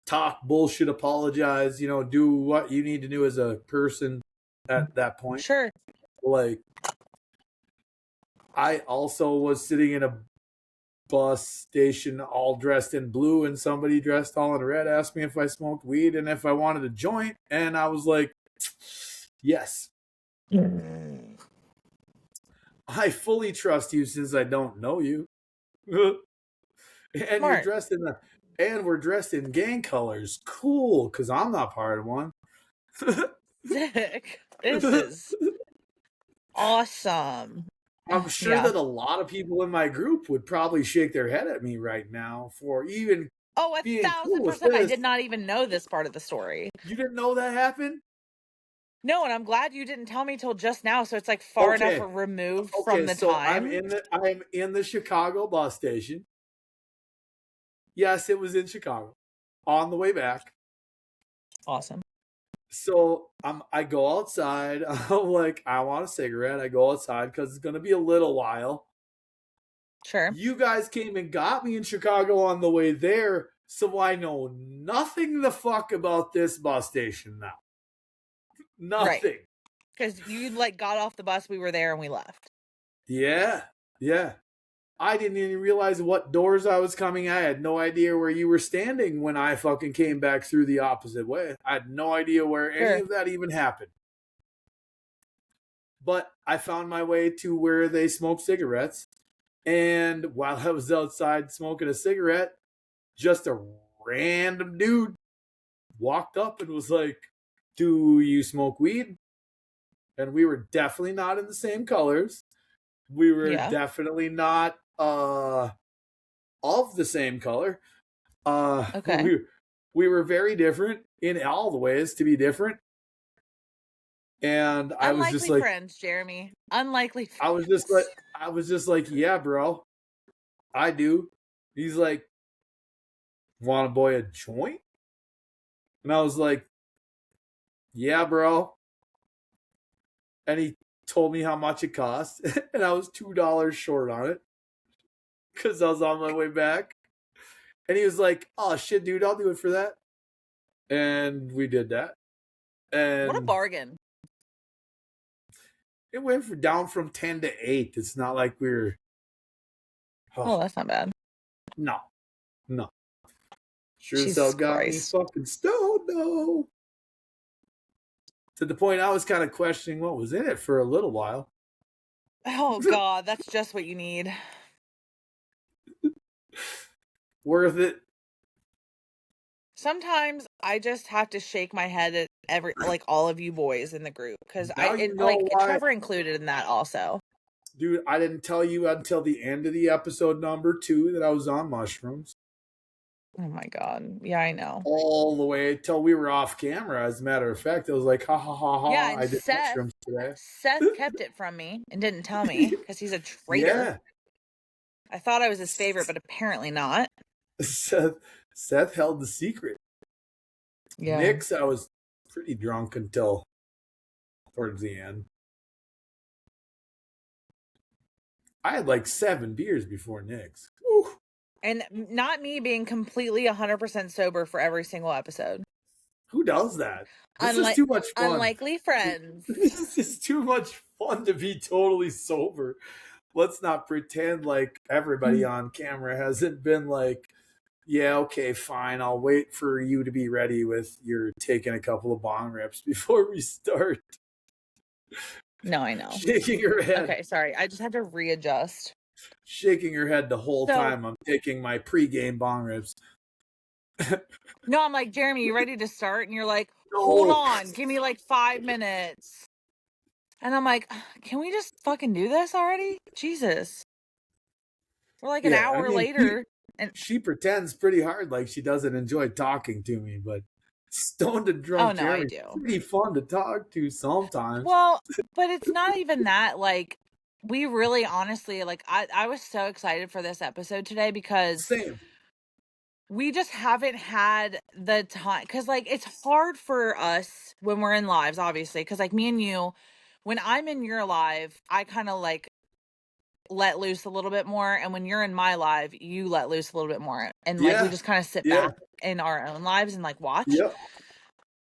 talk bullshit, apologize, do what you need to do as a person at that point. Sure. Like, I also was sitting in a bus station all dressed in blue, and somebody dressed all in red asked me if I smoked weed and if I wanted a joint, and I was like, yes. I fully trust you since I don't know you. And Smart. we're dressed in gang colors. Cool, because I'm not part of one. Sick. This is awesome. I'm sure that a lot of people in my group would probably shake their head at me right now for even being cool with 1,000%. I this. did not even know this part of the story. You didn't know that happened? No, and I'm glad you didn't tell me till just now, so it's like far enough removed from the time. I'm in the Chicago bus station. Yes, it was in Chicago. On the way back. Awesome. So I go outside. I'm like, I want a cigarette. I go outside because it's gonna be a little while. Sure. You guys came and got me in Chicago on the way there, so I know nothing the fuck about this bus station now. Nothing. Because you got off the bus, we were there, and we left. Yeah. I didn't even realize what doors I was coming at. I had no idea where you were standing when I fucking came back through the opposite way. I had no idea where any of that even happened. But I found my way to where they smoke cigarettes. And while I was outside smoking a cigarette, just a random dude walked up and was like, "Do you smoke weed?" And we were definitely not in the same colors. We were definitely not of the same color. Okay. We were very different in all the ways to be different. And I was just like, friends, Jeramie. Unlikely friends. I was just like, yeah, bro, I do. He's like, want to boy a joint? And I was like, yeah, bro. And he told me how much it cost, and I was $2 short on it because I was on my way back. And he was like, "Oh shit, dude, I'll do it for that." And we did that. And what a bargain! It went down from 10 to 8. It's not like we're. Oh, that's not bad. No. Sure as hell got me fucking stoned, though. To the point I was kind of questioning what was in it for a little while. Oh, God, that's just what you need. Worth it. Sometimes I just have to shake my head at all of you boys in the group because Trevor included in that also. Dude, I didn't tell you until the end of the episode number 2 that I was on mushrooms. Oh my God. Yeah, I know. All the way till we were off camera. As a matter of fact, I was like, ha ha ha ha. Yeah, and I did mushrooms today. Seth kept it from me and didn't tell me because he's a traitor. Yeah. I thought I was his favorite, but apparently not. Seth held the secret. Yeah. Nick's, I was pretty drunk until towards the end. I had 7 beers before Nick's. Woo. And not me being completely 100% sober for every single episode. Who does that? This is too much fun. Unlikely friends. This is too much fun to be totally sober. Let's not pretend like everybody on camera hasn't been like, yeah, okay, fine. I'll wait for you to be ready with your taking a couple of bong rips before we start. No, I know. Shaking her head. Okay, sorry. I just had to readjust. Shaking her head the whole time I'm taking my pregame bong rips. No, I'm like, Jeramie, you ready to start? And you're like, hold on, give me 5 minutes. And I'm like, can we just fucking do this already? Jesus. We're an hour later. And she pretends pretty hard like she doesn't enjoy talking to me, but stoned and drunk I do. It's pretty fun to talk to sometimes. Well, but it's not even that. We really honestly, I was so excited for this episode today because Same. We just haven't had the time because it's hard for us when we're in lives, obviously, because me and you, when I'm in your live, I kind of let loose a little bit more, and when you're in my live, you let loose a little bit more, and like we Yeah. just kind of sit Yeah. back in our own lives and like watch. Yep.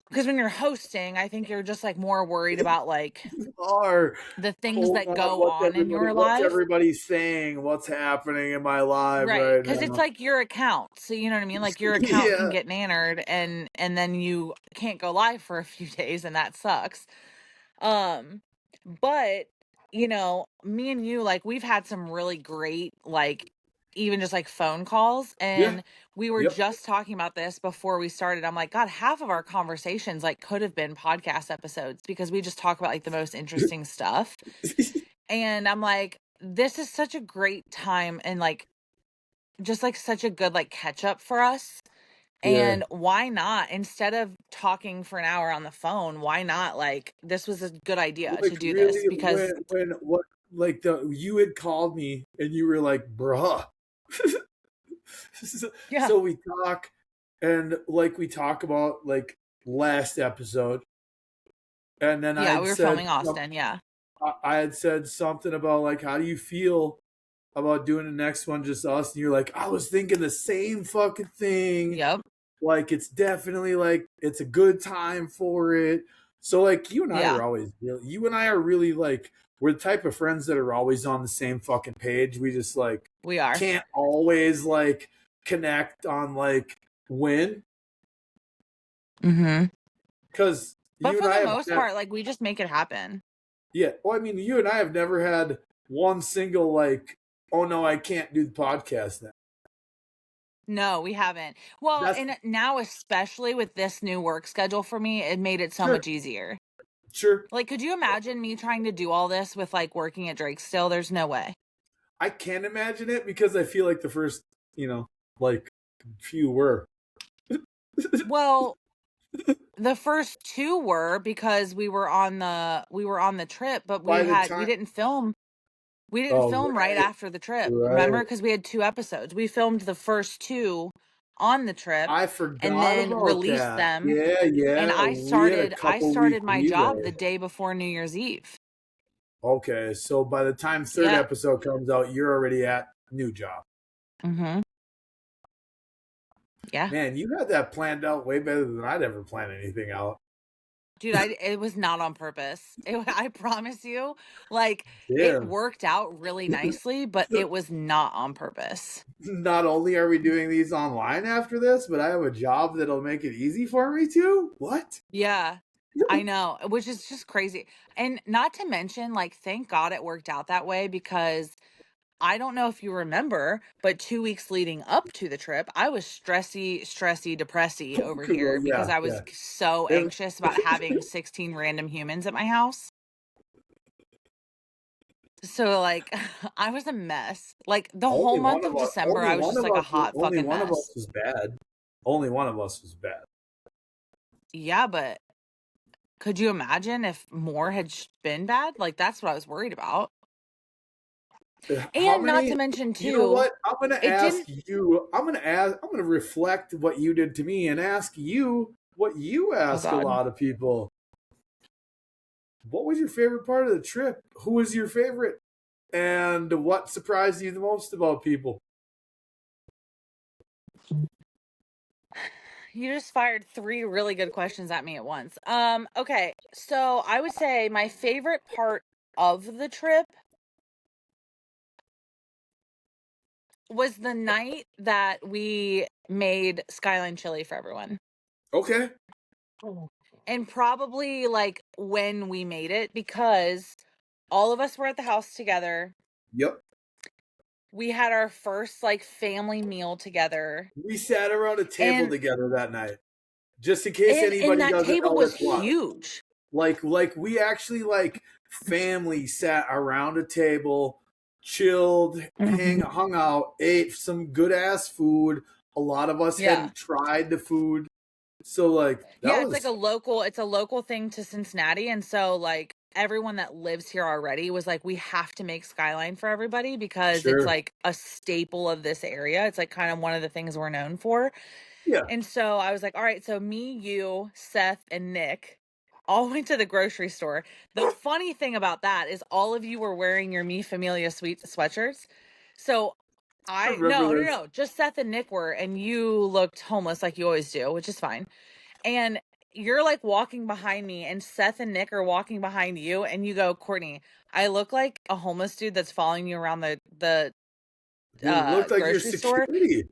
Because when you're hosting, I think you're just like more worried about like Are the things hold that on, go on in your what's life. everybody saying? What's happening in my live Right, right because it's now? like your account, so you know what I mean, like your account can Yeah. get nannered, and then you can't go live for a few days, and that sucks. But you know, me and you, like, we've had some really great, like, even just like phone calls, Yeah. and we were Yep. just talking about this before we started. I'm like, God, half of our conversations like could have been podcast episodes because we just talk about like the most interesting stuff. And I'm like, this is such a great time, and like just like such a good like catch up for us. Yeah. And why not, instead of talking for an hour on the phone, why not, like, this was a good idea to Like do this really, because when what like the you had called me and you were like, bruh. so, yeah, so we talk, and like we talk about like last episode, and then I yeah, had we were said filming Austin, yeah. I had said something about like, how do you feel about doing the next one just us? And you're like, I was thinking the same fucking thing. Yep. Like, it's definitely like it's a good time for it. So like you and I Yeah, are always you and I are really like we're the type of friends that are always on the same fucking page. We just like we are. can't always like connect on like when, Mm-hmm. because But you and for I the have most part, like, we just make it happen. yeah. Well, I mean, you and I have never had one single like, oh no, I can't do the podcast now. No, we haven't. Well, That's and now, especially with this new work schedule for me, it made it so sure, much easier. sure. Like, could you imagine me trying to do all this with like working at Drake still? There's no way. I can imagine it because I feel like the first, like few were. Well, the first two were because we were on the trip, but By the we time, didn't film. We didn't oh film right right, after the trip. right, Remember? Because we had two episodes. We filmed the first two on the trip I and forgot then about released that. them. Yeah, And yeah, we had a I couple week started my job the leeway. day before New Year's Eve. Okay, so by the time third Yep. episode comes out, you're already at new job. Mm-hmm. Yeah. Man, you had that planned out way better than I'd ever planned anything out. Dude, it was not on purpose. I promise you, like, it Damn. worked out really nicely, but it was not on purpose. Not only are we doing these online after this, but I have a job that'll make it easy for me too. What? Yeah, I know, which is just crazy. And not to mention, like, thank God it worked out that way because I don't know if you remember, but 2 weeks leading up to the trip, I was depressy over Well, here because yeah, I was yeah. so And anxious about having 16 random humans at my house. So, like, I was a mess. Like, the whole month of December, I was just like a hot only fucking one of us mess. was bad. Only one of us was bad. Yeah, but could you imagine if more had been bad? Like, that's what I was worried about. How And not many? to mention, You know too, what? I'm gonna it ask didn't. you. I'm gonna ask. I'm gonna reflect what you did to me and ask you what you Oh, ask a God. lot of people. What was your favorite part of the trip? Who was your favorite? And what surprised you the most about people? You just fired three really good questions at me at once. Okay. So I would say my favorite part of the trip was the night that we made Skyline Chili for everyone. Okay. And probably like when we made it, because all of us were at the house together. Yep. We had our first like family meal together. We sat around a table And together that night, just in case and anybody that doesn't table know was that's why. huge. Like we actually like family sat around a table, chilled, hung out, ate some good ass food. A lot of us Yeah. hadn't tried the food, so like that Yeah, was it's a local thing to Cincinnati, and so like everyone that lives here already was like, we have to make Skyline for everybody because it's sure. like a staple of this area. It's like kind of one of the things we're known for. Yeah. And so I was like, all right, so me, you, Seth, and Nick, all went to the grocery store. The funny thing about that is all of you were wearing your Mi Familia sweet sweatshirts. So I remember this. no, just Seth and Nick were, and you looked homeless like you always do, which is fine. And you're like walking behind me, and Seth and Nick are walking behind you, and you go, Courtney, I look like a homeless dude that's following you around the You look like your grocery store. security.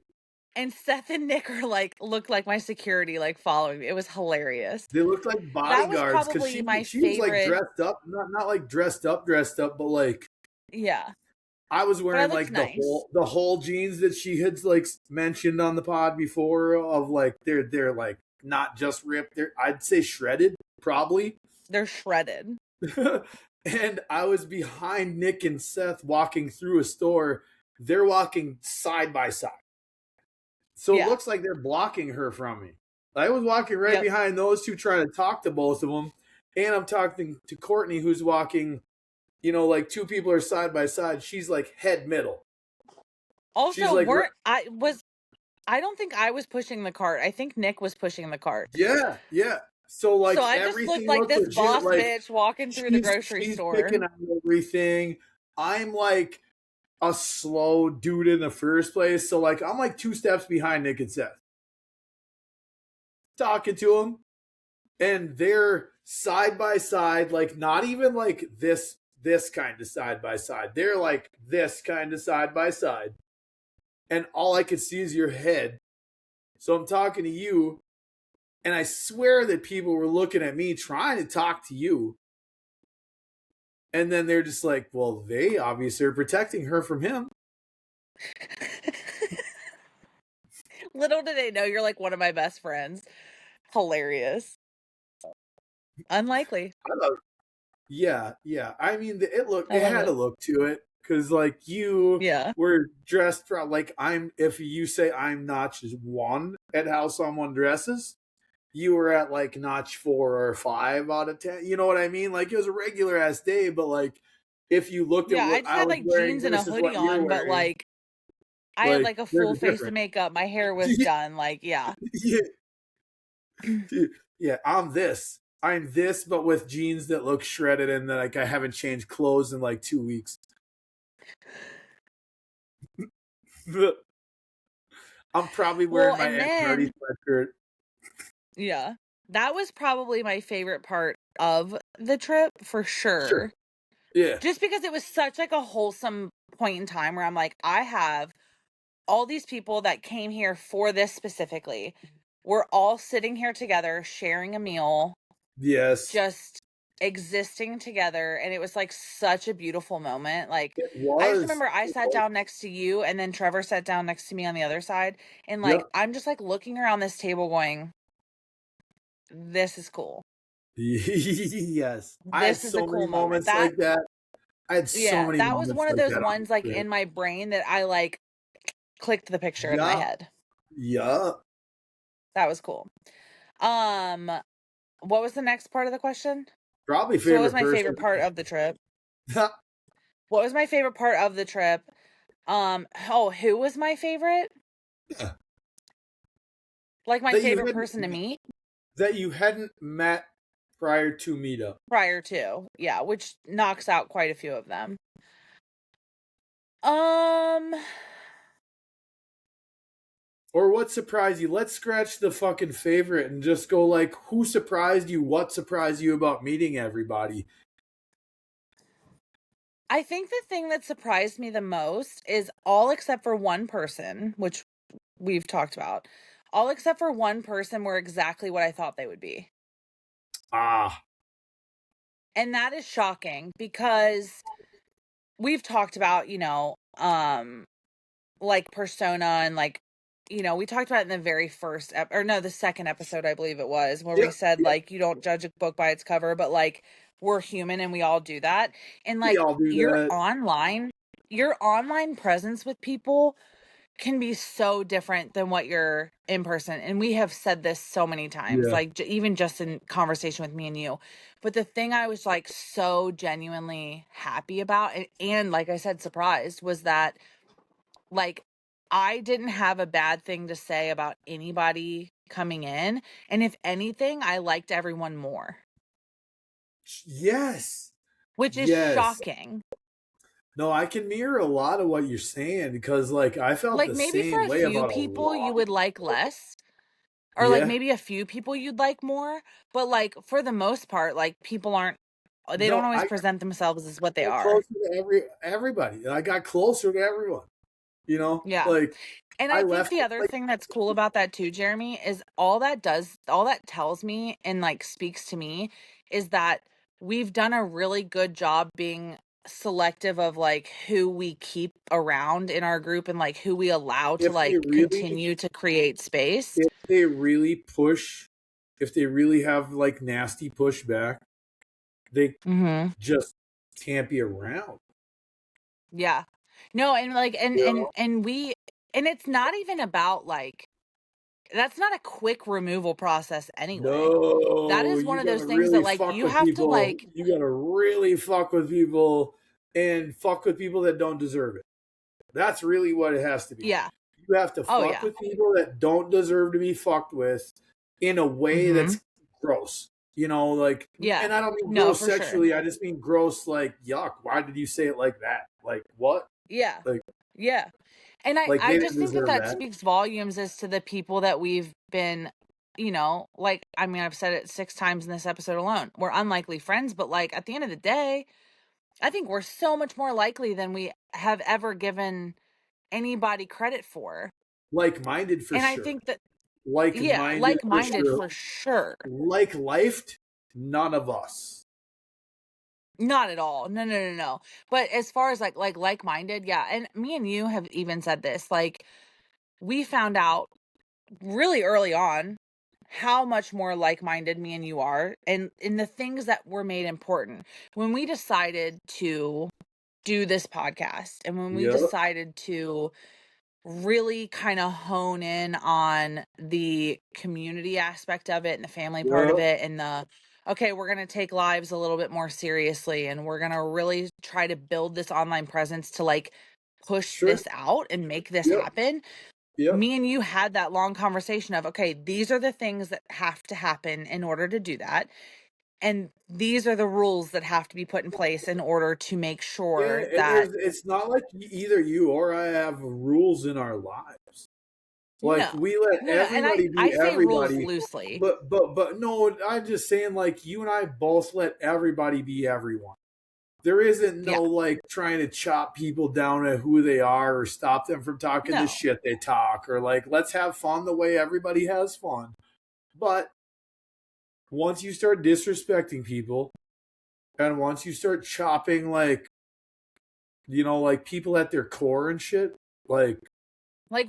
And Seth and Nick are like, look like my security, like following me. It was hilarious. They look like That was bodyguards because probably my she was like favorite. dressed up, not like dressed up, but like Yeah. I was wearing looked like nice. the whole jeans that she had like mentioned on the pod before of like they're like not just ripped, I'd say shredded probably. They're shredded. And I was behind Nick and Seth walking through a store. They're walking side by side. So Yeah. it looks like they're blocking her from me. I was walking right behind those two trying to talk to both of them. And I'm talking to Courtney, who's walking, you know, like two people are side by side. She's like head middle. Also, She's like, I don't think I was pushing the cart. I think Nick was pushing the cart. yeah. So like So I just everything looked like this legit, boss like, bitch walking through the grocery she's store. picking out everything. I'm like a slow dude in the first place. So like I'm like 2 steps behind Nick and Seth. Talking to them. And they're side by side, like not even like this kind of side by side. They're like this kind of side by side. And all I could see is your head. So I'm talking to you. And I swear that people were looking at me trying to talk to you. And then they're just like, well, they obviously are protecting her from him. Little did they know you're like one of my best friends. Hilarious. Unlikely. Yeah. I mean, it had a look to it. Because like you were dressed like if you say I'm notch 1 at how someone dresses, you were at like notch 4 or 5 out of 10. You know what I mean? Like it was a regular ass day, but like if you looked at what I had like jeans and a hoodie on, but like I had like a full face of makeup. My hair was done. Like, yeah. Yeah, I'm this, but with jeans that look shredded and like I haven't changed clothes in like 2 weeks. I'm probably wearing my Aunt Hardy sweatshirt. Yeah. That was probably my favorite part of the trip for sure. Yeah. Just because it was such like a wholesome point in time where I'm like, I have all these people that came here for this specifically. We're all sitting here together, sharing a meal. Yes. Just existing together. And it was like such a beautiful moment. Like, I just remember I sat down next to you and then Trevor sat down next to me on the other side. And like, I'm just like looking around this table going, this is cool. Yes. This is a cool moment. Like that. I had so many that was one of those ones like in my brain that I like clicked the picture in my head. Yeah. That was cool. What was the next part of the question? Probably favorite. What was my favorite part of the trip? What was my favorite part of the trip? Who was my favorite? Yeah. Like my favorite person to meet? That you hadn't met prior to meetup. Prior to, yeah, which knocks out quite a few of them. Or what surprised you? Let's scratch the fucking favorite and just go like, who surprised you? What surprised you about meeting everybody? I think the thing that surprised me the most is all except for one person, which we've talked about. All except for one person were exactly what I thought they would be. And that is shocking because we've talked about, like persona and like, we talked about it in the very first the second episode, I believe it was, where we said like, you don't judge a book by its cover, but like we're human and we all do that. And like your online presence with people can be so different than what you're in person. And we have said this so many times, like even just in conversation with me and you. But the thing I was like so genuinely happy about and like I said, surprised was that like I didn't have a bad thing to say about anybody coming in. And if anything, I liked everyone more. Yes. which is Yes. shocking. No, I can mirror a lot of what you're saying because, like, I felt Like the maybe for same a way few about a people you lot. would like less, or like Yeah. maybe a few people you'd like more, but like for the most part, like people aren't, they don't No, always present themselves as what they got are. closer to everybody. I got closer to everyone. You know, Yeah. like And I I think left the it other like thing that's cool about that too, Jeremy, is all that does, all that tells me and like speaks to me is that we've done a really good job being selective of like who we keep around in our group and like who we allow to if they like really continue to create space. if they really push, if they really have like nasty pushback, they Mhm. just can't be around. Yeah. No, and like You know? and we, and it's not even about like, that's not a quick removal process anyway. That No, is one you of those gotta things really that like fuck you with have to people. like, You gotta really fuck with people and fuck with people that don't deserve it. That's really what it has to be. yeah. You have to Oh fuck yeah. with people that don't deserve to be fucked with in a way Mhm. that's gross. You know, like, Yeah. and I don't mean No, gross for sure. sexually. I just mean gross, like, yuck. Why did you say it like that? Like, what? Yeah. Like, Yeah. And like I they just didn't think that deserve that that. speaks volumes as to the people that we've been, you know, like, I mean, I've said it 6 times in this episode alone. We're unlikely friends, but like at the end of the day, I think we're so much more likely than we have ever given anybody credit for. Like-minded for And I sure. think that, yeah, Like-minded for like-minded sure. for sure. Like-lifed, none of us. Not at all. No, no, no, no. But as far as like-minded, yeah. And me and you have even said this, like we found out really early on how much more like-minded me and you are, and in the things that were made important when we decided to do this podcast, and when we Yep. decided to really kind of hone in on the community aspect of it and the family part of Yep. it, and the, okay, we're going to take lives a little bit more seriously, and we're going to really try to build this online presence to like push Sure. this out and make this Yep. happen. Yep. Me and you had that long conversation of, okay, these are the things that have to happen in order to do that. And these are the rules that have to be put in place in order to make Yeah, sure and that, it's not like either you or I have rules in our lives. Like no, we let no, no. And everybody I be say rules everybody, loosely. but no, I'm just saying like you and I both let everybody be everyone. There isn't Yeah. no like trying to chop people down at who they are or stop them from talking the No. shit they talk or like let's have fun the way everybody has fun. But once you start disrespecting people and once you start chopping like like people at their core and shit, Like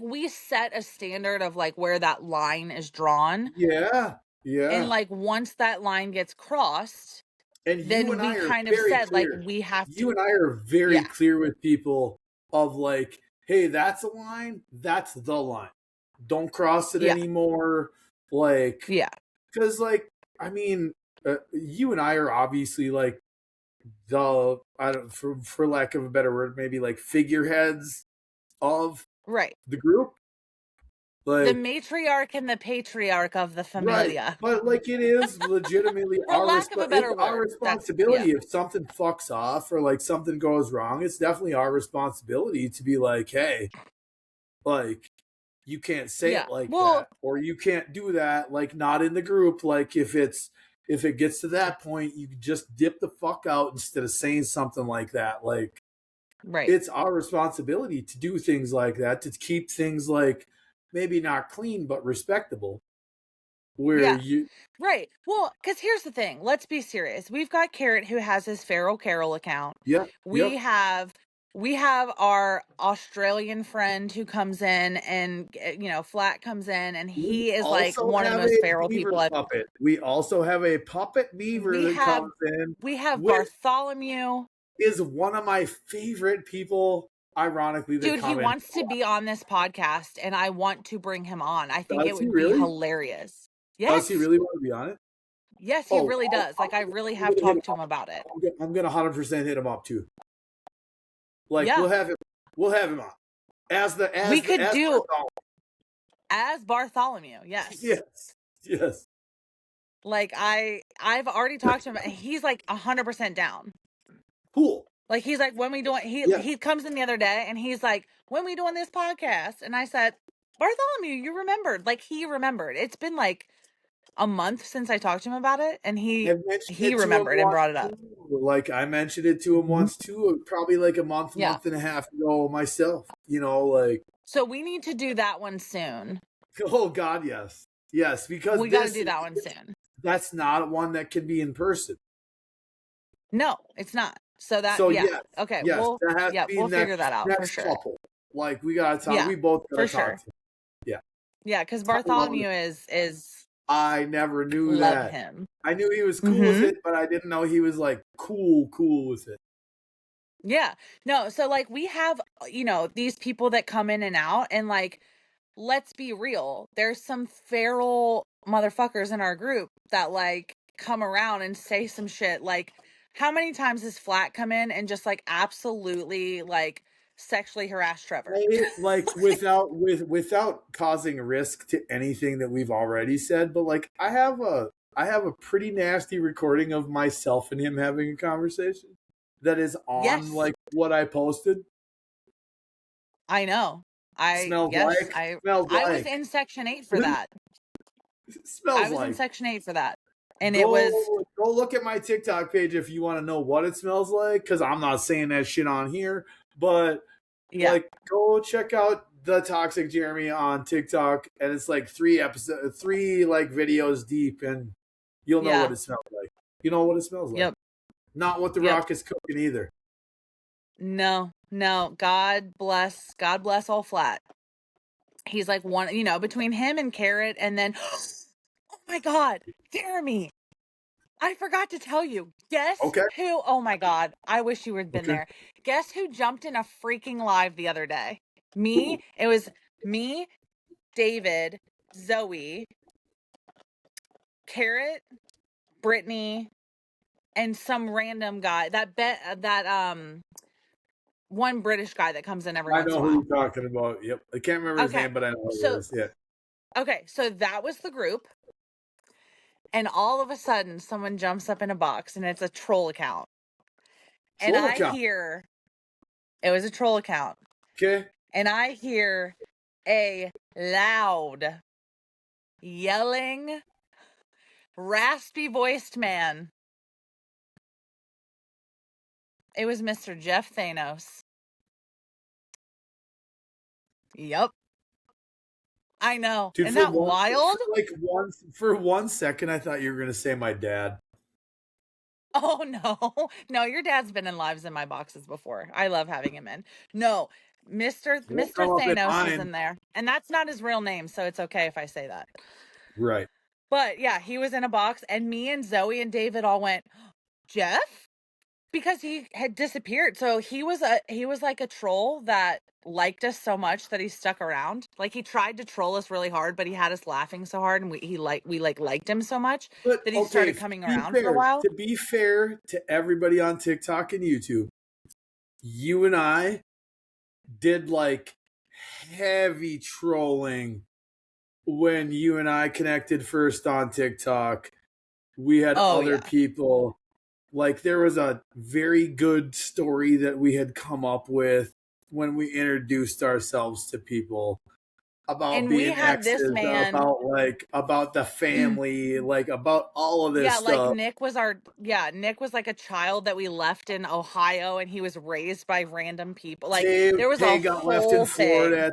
we set a standard of like where that line is drawn. yeah, And yeah. like once that line gets crossed, And you then and we I are kind of very said like clear. we have to, You and I are very yeah, clear with people of like, hey, that's a line, that's the line. Don't cross it yeah, anymore. Like, yeah, because, like, I mean, you and I are obviously like the, I don't, for lack of a better word, maybe like figureheads of right. the group. The Like, matriarch and the patriarch of the right. familia. But like it is legitimately For lack of a it's better our word. That's, yeah. responsibility if something fucks off or like something goes wrong. It's definitely our responsibility to be like, hey, like you can't say Yeah. it like Well, that or you can't do that, like not in the group. Like if it gets to that point, you just dip the fuck out instead of saying something like that. Like right. it's our responsibility to do things like that, to keep things like maybe not clean but respectable. Where Yeah. you Right. Well, because here's the thing. Let's be serious. We've got Carrot who has his Feral Carol account. Yep, We yep. have we have our Australian friend who comes in and Flat comes in and We he is like also one of the have most a feral beaver people I've, puppet. We also have a puppet beaver we that have comes in, we have which Bartholomew. is one of my favorite people, ironically, that Dude, he come in. wants to be on this podcast and I want to bring him on. I think it Does he would be really? hilarious. Does he Yes. really want to be on it? Yes, he Oh, really does. Like I really I'm have gonna hit him talked to up. him about it. I'm gonna 100% hit him up too. Like Yeah. we'll have him on We could as do Bartholomew. as Bartholomew. Yes. Yes, yes. Like I've already talked to him, and he's like 100% down. Cool. Like he's like, when we doing? He comes in the other day, and he's like, when we doing this podcast? And I said, Bartholomew, you remembered? Like he remembered. It's been like a month since I talked to him about it, and he mentioned it to him remembered and once brought it up. too. Like I mentioned it to him once too, probably like a month and a half ago myself. You know, like. So we need to do that one soon. Oh God, yes, yes, because we got to do that one soon. That's not one that can be in person. No, it's not. So that okay. Yes, we'll that has to be we'll figure that out for sure. Couple. Like we gotta talk. We both gotta for talk. Sure. To him. Yeah. Yeah, because Bartholomew is. I never knew love him. I knew he was cool with it, but I didn't know he was like cool with it. Yeah. No, so like we have, these people that come in and out, and like, let's be real. There's some feral motherfuckers in our group that like come around and say some shit. Like, how many times has Flat come in and just like absolutely like sexually harass Trevor? Like without causing risk to anything that we've already said, but like I have a pretty nasty recording of myself and him having a conversation that is on like what I posted. I know. I was in Section 8 for that. I was in Section 8 for that. And go look at my TikTok page if you want to know what it smells like, because I'm not saying that shit on here, but like go check out the Toxic Jeramie on TikTok, and it's like 3 like videos deep, and you'll know what it smells like. You know what it smells like. Yep. Not what the Rock is cooking either. No. God bless all Flat. He's like one, between him and Carrot, and then oh my God, Jeramie. I forgot to tell you. Guess who? Oh my God. I wish you had been there. Guess who jumped in a freaking live the other day? Me. Ooh. It was me, David, Zoe, Carrot, Brittany, and some random guy. That one British guy that comes in every once in a while. I know who you're talking about. Yep. I can't remember his name, but I know who it is. Yeah. Okay, so that was the group. And all of a sudden, someone jumps up in a box, and it's a troll account. I hear, it was a troll account. Okay. And I hear a loud, yelling, raspy-voiced man. It was Mr. Jeff Thanos. Yep. I know. Dude, isn't that wild? For one second, I thought you were going to say my dad. Oh, no. No, your dad's been in lives in my boxes before. I love having him in. No, Mr. Thanos is in there. And that's not his real name, so it's okay if I say that. Right. But yeah, he was in a box, and me and Zoe and David all went, Jeff? Because he had disappeared. So he was like a troll that liked us so much that he stuck around. Like he tried to troll us really hard, but he had us laughing so hard, and we liked him so much that he started coming around for a while. To be fair to everybody on TikTok and YouTube, you and I did like heavy trolling when you and I connected first on TikTok. We had other people. Like there was a very good story that we had come up with when we introduced ourselves to people about being exes, about the family, like about all of this stuff. Like Nick was like a child that we left in Ohio, and he was raised by random people. Like there was a got whole left in Florida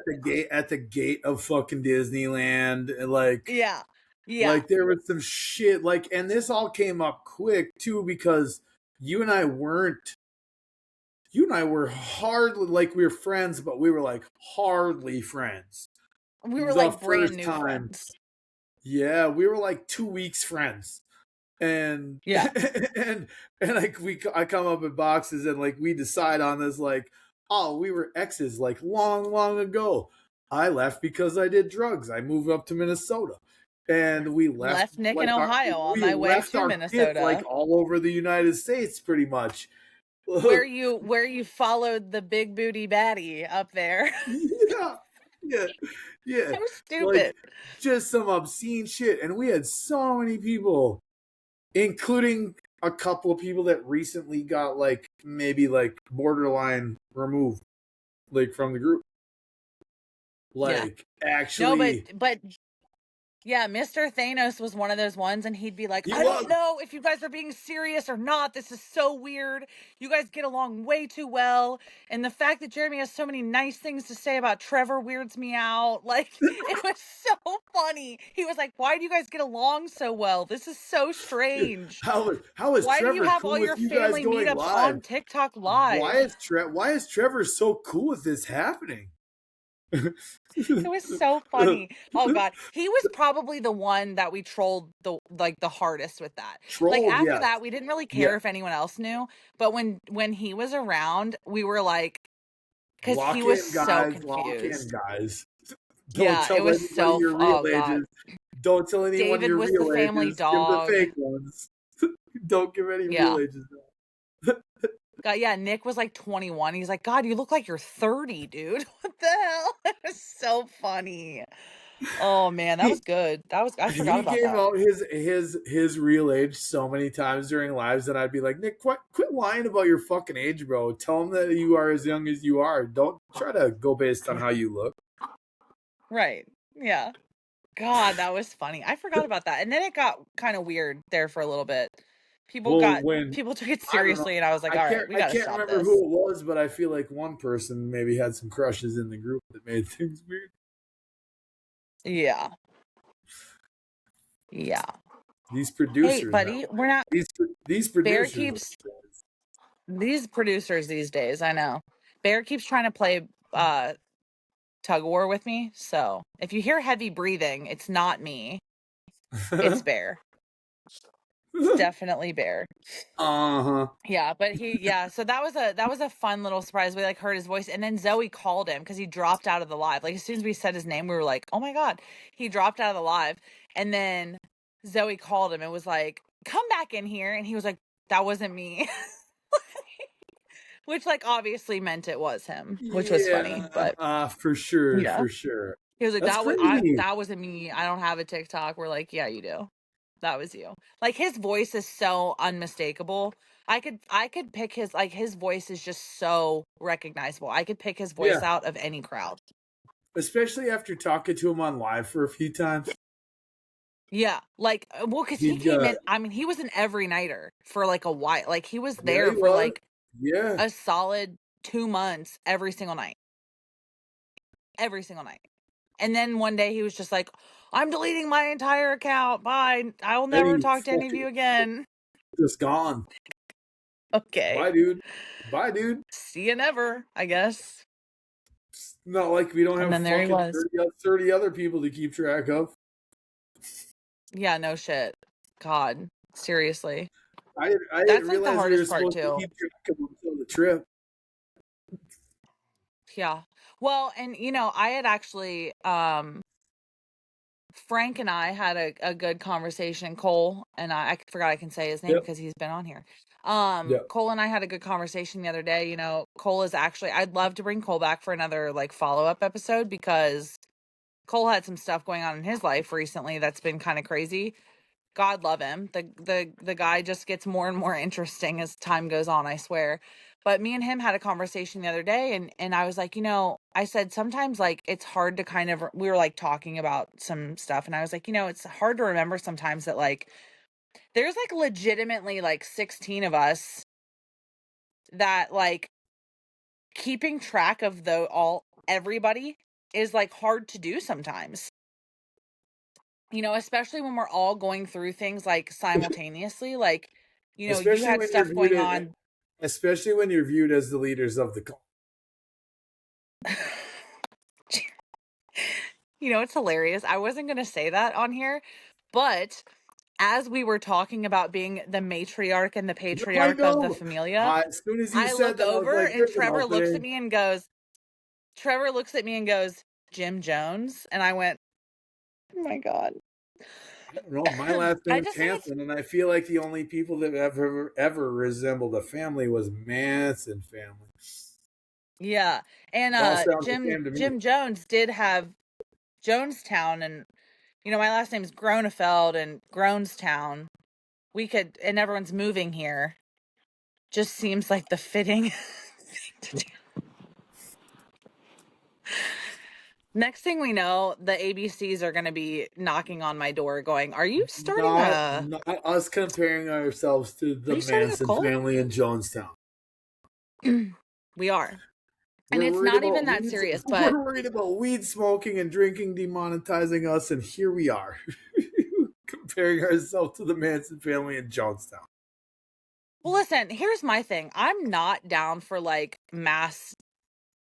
at the gate of fucking Disneyland. Like yeah. Like there was some shit and this all came up quick too, because you and I were hardly, like, we were friends, but we were like hardly friends. We were like brand new friends. Yeah, we were like 2 weeks friends. And and like I come up in boxes, and like we decide on this, like, oh, we were exes like long ago. I left because I did drugs. I moved up to Minnesota. And we left Nick in Ohio on my way to Minnesota. Kids, like all over the United States, pretty much. Where you followed the big booty baddie up there. Yeah, That was like stupid. just some obscene shit. And we had so many people, including a couple of people that recently got like maybe like borderline removed, like from the group. Yeah. Like No, actually, but yeah, Mr. Thanos was one of those ones, and he'd be like, he I was. don't know if you guys are being serious or not. This is so weird. You guys get along way too well. And the fact that Jeramie has so many nice things to say about Trevor weirds me out. Like, it was so funny. He was like, why do you guys get along so well? This is so Dude, strange. how is Why do you Trevor have cool all with your you guys family going meetups live? on TikTok Live? Why is Trevor so cool with this happening? It was so funny. Oh God, he was probably the one that we trolled the hardest with that. Like Trolled, after yes. that, we didn't really Yeah. care if anyone else knew, but when he was around, we were like, because he Lock was in, so guys. Lock in, confused. guys. Don't Yeah, it tell was anybody so. your real Oh God, ages. Don't tell anyone David your was the real family ages. Give the dog. fake ones. Don't give any Yeah. real ages. God, yeah, Nick was like 21. He's like, God, you look like you're 30, dude. What the hell? It was so funny. Oh man, that was He good. I forgot he about gave that. out his real age so many times during lives that I'd be like, Nick, quit lying about your fucking age, bro. Tell him that you are as young as you are. Don't try to go based on how you look. Right. Yeah. God, that was funny. I forgot about that. And then it got kind of weird there for a little bit. Well, when People took it I don't know, seriously and I was like, all right, we I got to can't stop remember this. who it was, but I feel like one person maybe had some crushes in the group that made things weird. Yeah. Yeah. These Hey, producers now. buddy, we're not These Bear producers. keeps these producers these days, I know. Bear keeps trying to play tug of war with me. So, if you hear heavy breathing, it's not me. It's Bear. It's definitely Bear. Uh-huh. Yeah, but so that was a fun little surprise. We like heard his voice and then Zoe called him because he dropped out of the live. Like as soon as we said his name, we were like, oh my God, he dropped out of the live. And then Zoe called him and was like, come back in here. And he was like, that wasn't me. Which like obviously meant it was him, which was funny. But For sure, yeah. for sure. He was like, That's crazy. that wasn't me. I don't have a TikTok. We're like, yeah, you do. That was you. Like his voice is so unmistakable. I could pick his voice is just so recognizable. I could pick his voice Yeah. out of any crowd. Especially after talking to him on live for a few times. Yeah. Like well, because he came in, I mean, he was an every nighter for like a while. Like he was Yeah, there he for was. like Yeah. a solid 2 months every single night. Every single night. And then one day he was just like, I'm deleting my entire account. Bye. I will never talk to any of you again. Just gone. Okay. Bye, dude. Bye, dude. See you never, I guess. It's not like we don't And have then there he fucking was. 30 other people to keep track of. Yeah, no shit. God, seriously. I That's didn't like the realize we were hardest part supposed to too. keep track of them until the trip. Yeah. Well, and I had actually Frank and I had a good conversation. Cole and I forgot I can say his name Yep. because he's been on here. Yep. Cole and I had a good conversation the other day. Cole is actually, I'd love to bring Cole back for another like follow-up episode because Cole had some stuff going on in his life recently that's been kind of crazy. God love him. The guy just gets more and more interesting as time goes on, I swear. But me and him had a conversation the other day and I was like, I said sometimes like it's hard to kind of we were like talking about some stuff and I was like, it's hard to remember sometimes that like there's like legitimately like 16 of us that like keeping track of everybody is like hard to do sometimes. Especially when we're all going through things like simultaneously, like, you Especially had when you're stuff viewed going as, on. especially when you're viewed as the leaders of the cult. It's hilarious. I wasn't going to say that on here, but as we were talking about being the matriarch and the No, I patriarch of the know. familia, As soon as you I said look that, I was over like, and "There's an Trevor looks at me and goes, Jim Jones. And I went, oh my God. I don't know. My last I name's just think it's, Hanson, and I feel like the only people that have ever resembled a family was Manson family. yeah. And It all sounds the Jim same to me. Jim Jones did have Jonestown, and my last name's Gronefeld and Gronestown. We could, and everyone's moving here. Just seems like the fitting thing to do. Next thing we know, the ABCs are going to be knocking on my door going, are you starting not us comparing ourselves to the Manson family in Jonestown. We are. And it's not even that serious, but we're worried about weed smoking and drinking demonetizing us, and here we are comparing ourselves to the Manson family in Jonestown. Well, listen, here's my thing. I'm not down for like mass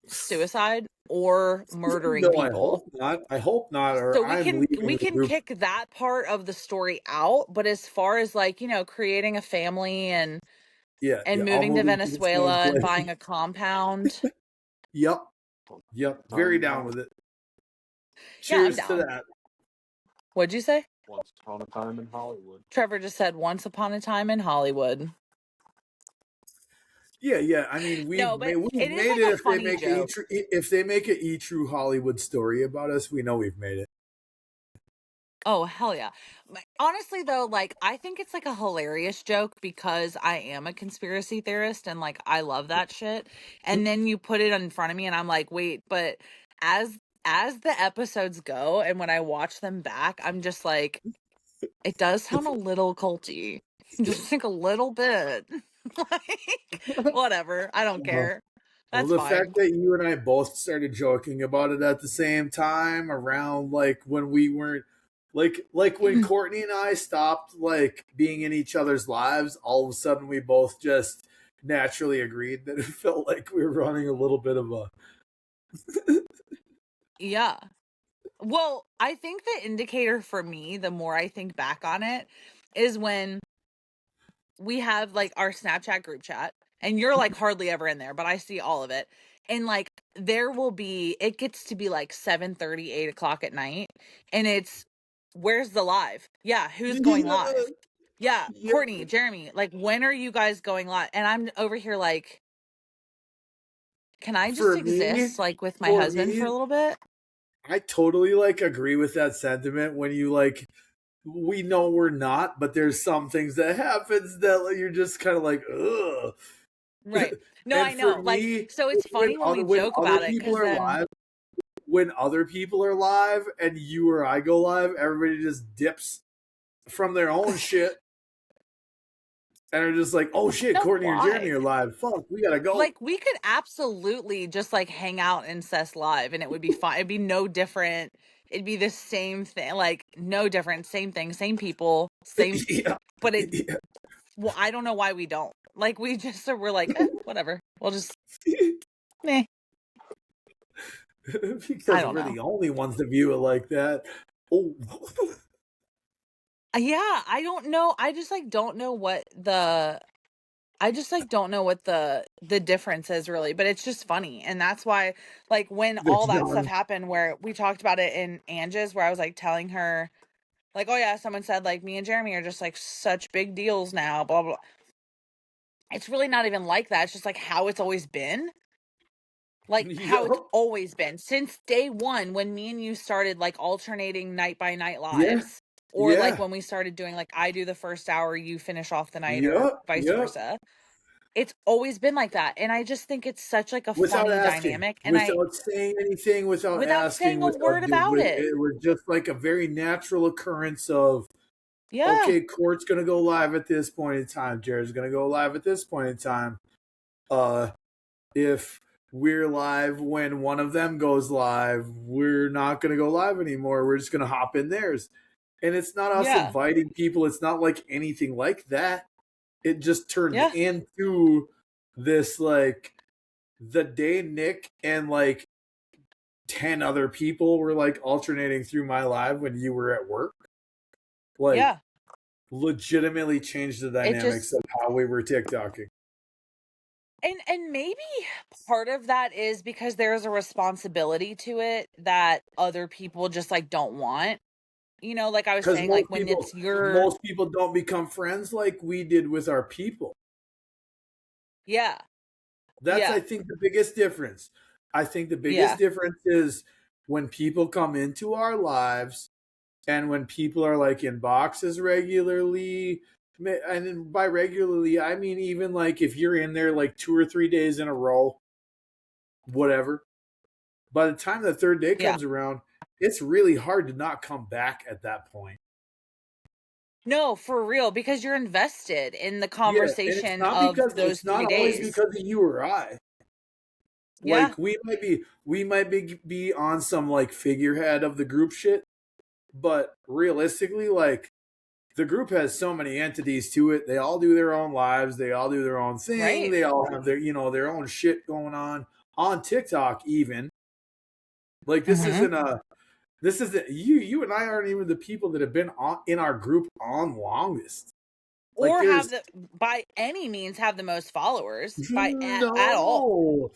suicide or murdering people. I hope not. Or So we can kick that part of the story out. But as far as like, creating a family and moving to Venezuela and buying a compound. Yep. Very down with it. Cheers to that. What'd you say? Once upon a time in Hollywood. Trevor just said once upon a time in Hollywood. Yeah. I mean, we've made it. If they make a true Hollywood story about us, we know we've made it. Oh, hell yeah. Honestly, though, like, I think it's like a hilarious joke because I am a conspiracy theorist and like I love that shit. And then you put it in front of me and I'm like, wait, but as the episodes go and when I watch them back, I'm just like, it does sound a little culty. Just like a little bit. Like, whatever. I don't care. That's the fine. fact that you and I both started joking about it at the same time around like when we weren't like when Courtney and I stopped like being in each other's lives, all of a sudden we both just naturally agreed that it felt like we were running a little bit of a Yeah. Well, I think the indicator for me, the more I think back on it, is when we have like our Snapchat group chat and you're like hardly ever in there, but I see all of it. And like it gets to be like 7:30, 8 o'clock at night. And it's, where's the live? Yeah, who's going live? Yeah, Courtney, Jeramie, like when are you guys going live? And I'm over here like, can I just exist like with my husband for a little bit? I totally like agree with that sentiment when you like, we know we're not, but there's some things that happens that you're just kind of like, ugh. Right. No, I know. Like, so it's funny when we joke about it because then when other people are live and you or I go live, everybody just dips from their own shit. And are just like, oh shit, Courtney and Jeramie are live. Fuck, we gotta go. Like, we could absolutely just like hang out and Cess live and it would be fine. It'd be no different. It'd be the same thing. Like, no different. Same thing. Same people. Same. But well, I don't know why we don't. Like, we're like, whatever. We'll just, meh. Because we're the only ones that view it like that. Oh. Yeah, I don't know. I just like don't know what the difference is really, but it's just funny. And that's why like when all that stuff happened where we talked about it in Angie's where I was like telling her like, oh yeah, someone said like me and Jeramie are just like such big deals now, blah blah. It's really not even like that. It's just like how it's always been. Like how it's always been since day one when me and you started like alternating night by night lives. Or like when we started doing like I do the first hour, you finish off the night or vice versa. It's always been like that. And I just think it's such like a funny dynamic. And without saying anything, without asking, saying a word about it. It was just like a very natural occurrence of okay, Court's gonna go live at this point in time, Jared's gonna go live at this point in time. If we're live when one of them goes live, we're not gonna go live anymore. We're just gonna hop in theirs. And it's not us inviting people. It's not like anything like that. It just turned into this, like, the day Nick and, like, 10 other people were, like, alternating through my live when you were at work. Like, legitimately changed the dynamics of how we were TikToking. And maybe part of that is because there's a responsibility to it that other people just, like, don't want. You know, like I was saying, like when it's most people don't become friends like we did with our people. Yeah. That's, I think, the biggest difference. I think the biggest difference is when people come into our lives and when people are like in boxes regularly, and by regularly, I mean even like if you're in there like 2 or 3 days in a row, whatever, by the time the third day Yeah. comes around, it's really hard to not come back at that point. No, for real, because you're invested in the Yeah, and it's conversation not of because those it's not 3 always days. because of you or I. Yeah. Like we might be on some like figurehead of the group shit, but realistically, like the group has so many entities to it. They all do their own lives. They all do their own thing. Right. They all have their own shit going on TikTok even. Like this isn't you and I aren't even the people that have been in our group on longest. Like Or there's by any means have the most followers at all.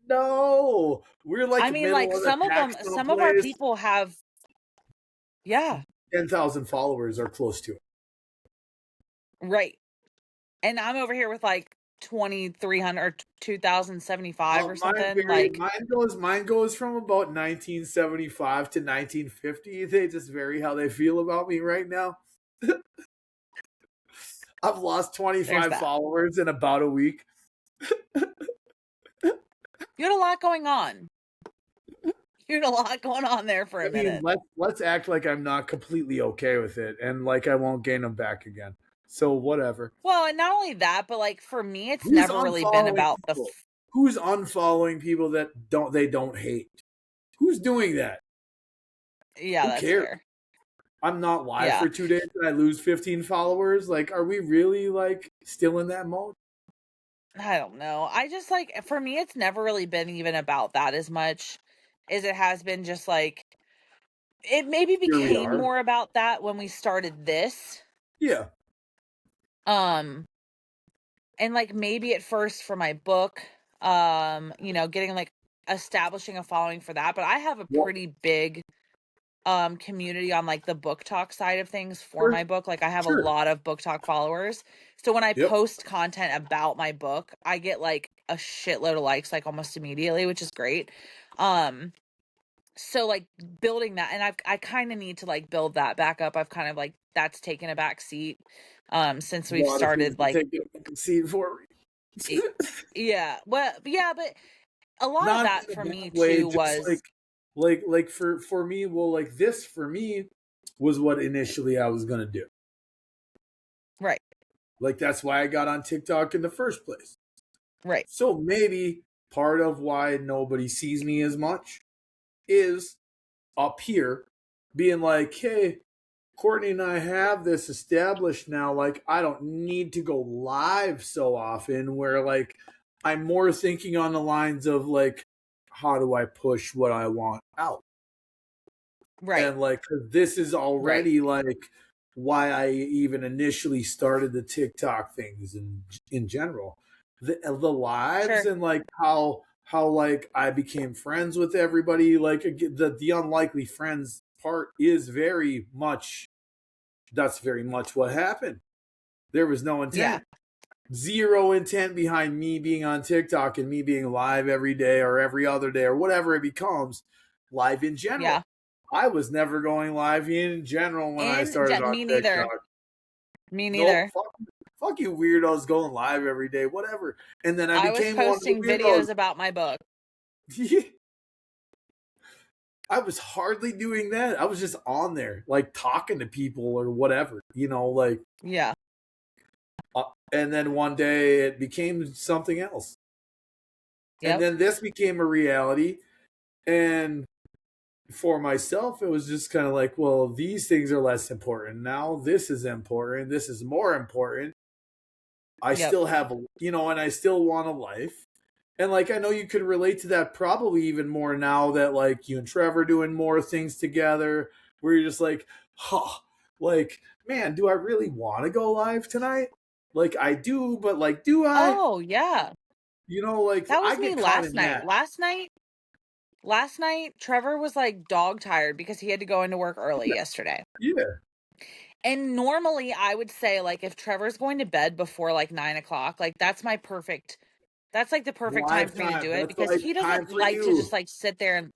no. We're like I mean, middle like of the some of pack them, some of our someplace. people have, yeah, 10,000 followers are close to it. right. And I'm over here with like 2,300 or 2,075 or something. Like, Mine goes from about 1975 to 1950. They just vary how they feel about me right now. I've lost 25 followers in about a week. You had a lot going on. You had a lot going on there for a minute. Let's act like I'm not completely okay with it and like I won't gain them back again. So whatever. Well, and not only that, but like for me, it's never really been about who's unfollowing people that they don't hate. Who's doing that? Yeah, Who that's cares? fair. I'm not live for 2 days and I lose 15 followers. Like, are we really like still in that mode? I don't know. I just like, for me, it's never really been even about that as much as it has been just like, it maybe became more about that when we started this. Yeah. And like maybe at first for my book, getting like establishing a following for that, but I have a pretty big community on like the book talk side of things for my book. Like I have a lot of book talk followers. So when I post content about my book, I get like a shitload of likes like almost immediately, which is great. So like building that, and I kind of need to like build that back up. I've kind of like that's taken a back seat since we've started like seat for me. yeah. Well, yeah, but a lot of that for me too was like for me, well, like this for me was what initially I was gonna do. Right. Like that's why I got on TikTok in the first place. Right. So maybe part of why nobody sees me as much is up here being like, hey, Courtney and I have this established now. Like, I don't need to go live so often where like I'm more thinking on the lines of like, how do I push what I want out? Right. And like, this is already like why I even initially started the TikTok things in general. The lives and like how like I became friends with everybody. Like the unlikely friends part is very much what happened. There was no intent. Zero intent behind me being on TikTok and me being live every day or every other day or whatever it becomes, live in general. Yeah. I was never going live in general when I started on TikTok. Me neither. No, fuck you weirdos going live every day, whatever. And then I became was posting videos about my book. I was hardly doing that. I was just on there, like talking to people or whatever, like. Yeah. And then one day it became something else. Yep. And then this became a reality. And for myself, it was just kind of like, well, these things are less important. Now this is important. This is more important. I still have, and I still want a life. And like, I know you could relate to that probably even more now that like you and Trevor doing more things together where you're just like, like, man, do I really want to go live tonight? Like I do, but like, do I? Oh yeah. Like that was me last night. Last night, Trevor was like dog tired because he had to go into work early yesterday. Yeah. And normally I would say like if Trevor's going to bed before like 9:00, like that's like the perfect time for me to do it because he doesn't like to just like sit there and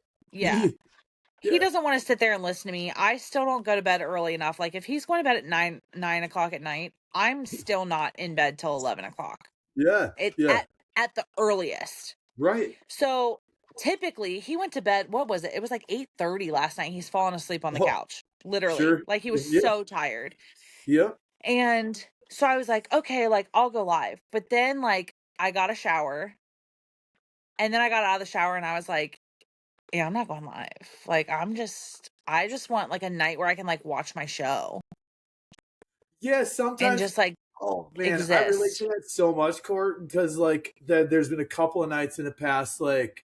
he doesn't want to sit there and listen to me. I still don't go to bed early enough. Like if he's going to bed at 9 o'clock at night, I'm still not in bed till 11 o'clock. Yeah. It Yeah. at the earliest. Right. So typically he went to bed, what was it? It was like 8:30 last night. He's fallen asleep on the Oh, couch. Literally. sure. Like he was Yeah. so tired. Yeah. And so I was like, okay, like I'll go live. But then like I got a shower. And then I got out of the shower and I was like, yeah, I'm not going live. Like I just want like a night where I can like watch my show Yeah. and Sometimes. just like Oh man, I relate exist. to that so much, Court, because like there's been a couple of nights in the past like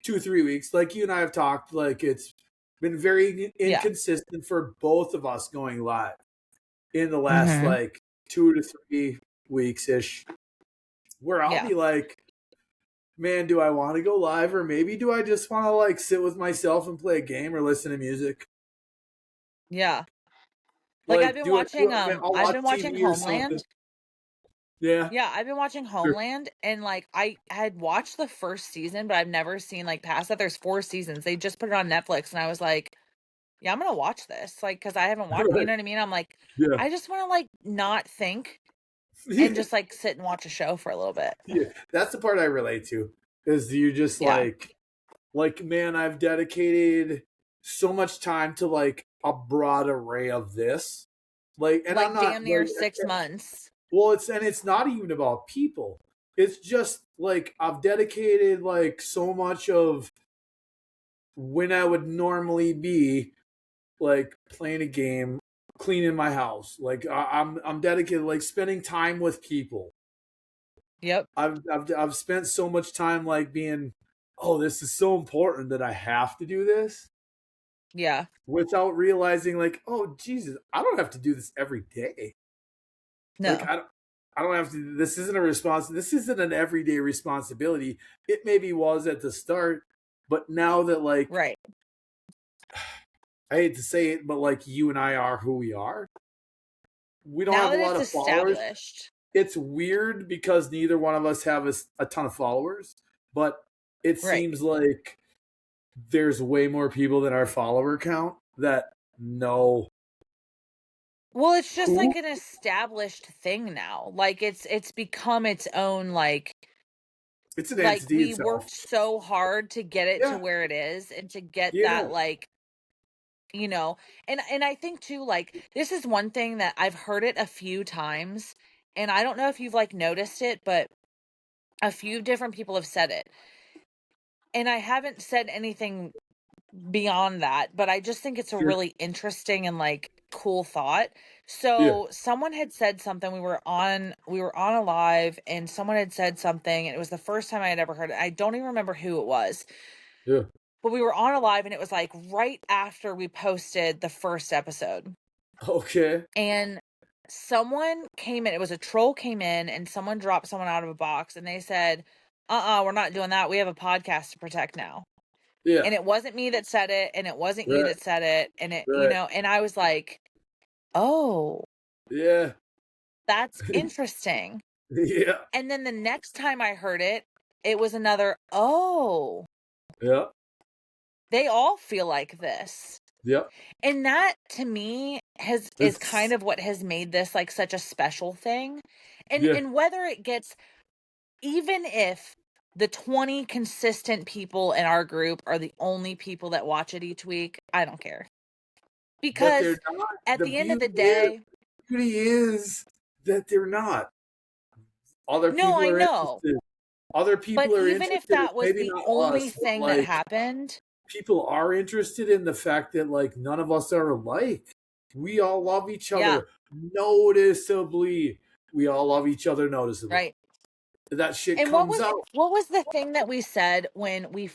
2 3 weeks, like you and I have talked, like it's been very Yeah. inconsistent for both of us going live in the last Mm-hmm. like 2 to 3 weeks ish, where I'll Yeah. be like, man, do I want to go live, or maybe do I just want to like sit with myself and play a game or listen to music? Yeah. Like Like I mean, I'll I've watch been watching TV or something. Homeland. Yeah, Yeah, I've been watching sure. Homeland and like I had watched the first season, but I've never seen like past that. There's 4 seasons. They just put it on Netflix and I was like, yeah, I'm gonna watch this. Like, cause I haven't watched, you Right. know what I mean? I'm like, Yeah. I just wanna like not think and Yeah. just like sit and watch a show for a little bit. Yeah. That's the part I relate to. Is you just Yeah. like man, I've dedicated so much time to like a broad array of this. Like, and I'm Like not damn near like 6 months. well, it's not even about people. It's just like I've dedicated like so much of when I would normally be like playing a game, cleaning my house. Like I'm dedicated like spending time with people. Yep. I've spent so much time like being, oh, this is so important that I have to do this Yeah. without realizing like, oh Jesus, I don't have to do this every day. Like No. I don't have to. This isn't a response. This isn't an everyday responsibility. It maybe was at the start, but now that like Right. I hate to say it, but like you and I are who we are. We don't Now have a that lot it's of followers. established. It's weird because neither one of us have a ton of followers, but it Right. seems like there's way more people than our follower count that know Well, it's just who. like an established thing now. Like it's become its own It's an like entity we itself. worked so hard to get it to Yeah, where it is and to get yeah, that like, you know, and I think too like this is one thing that I've heard it a few times and I don't know if you've like noticed it, but a few different people have said it. And I haven't said anything beyond that, but I just think it's a sure. really interesting and like cool thought. Yeah, So someone had said something. We were on a live and someone had said something and it was the first time I had ever heard it. I don't even remember who it was. yeah. But we were on a live and it was like right after we posted the first episode. Okay. And someone came in, it was a troll came in and someone dropped someone out of a box and they said, we're not doing that. We have a podcast to protect now. Yeah. And it wasn't me that said it, and it wasn't you Right. that said it, and it, Right. and I was like, oh, Yeah. that's interesting. Yeah. And then the next time I heard it, it was another, oh, Yeah. they all feel like this. Yeah. And that to me is kind It's of what has made this like such a special thing. And yeah. and whether it gets, even if the 20 consistent people in our group are the only people that watch it each week, I don't care. But they're Because not. at The the end of beauty the day, is that they're not. Other no, people I are know. interested. Other But people are even if interested. that was Maybe the not only us, but thing that like happened, people are interested in the fact that like none of us are alike. We all love each yeah, other noticeably. We all love each other noticeably. right. That shit And comes out. what was the thing that we said when we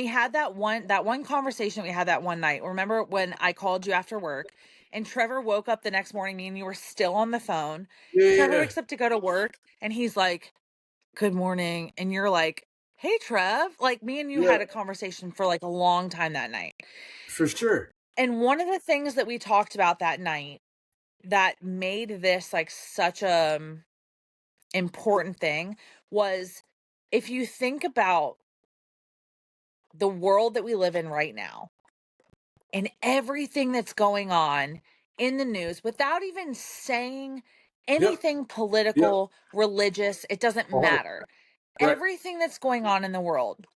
had that one conversation we had that one night? Remember when I called you after work and Trevor woke up the next morning, me and you were still on the phone. Trevor Yeah. wakes up to go to work and he's like, "Good morning." And you're like, "Hey, Trev." Like me and you Yeah. had a conversation for like a long time that night. For sure. And one of the things that we talked about that night that made this like such a important thing was, if you think about the world that we live in right now and everything that's going on in the news without even saying Yep. anything Yep. political, religious, it doesn't matter. Right. Everything that's going on in the world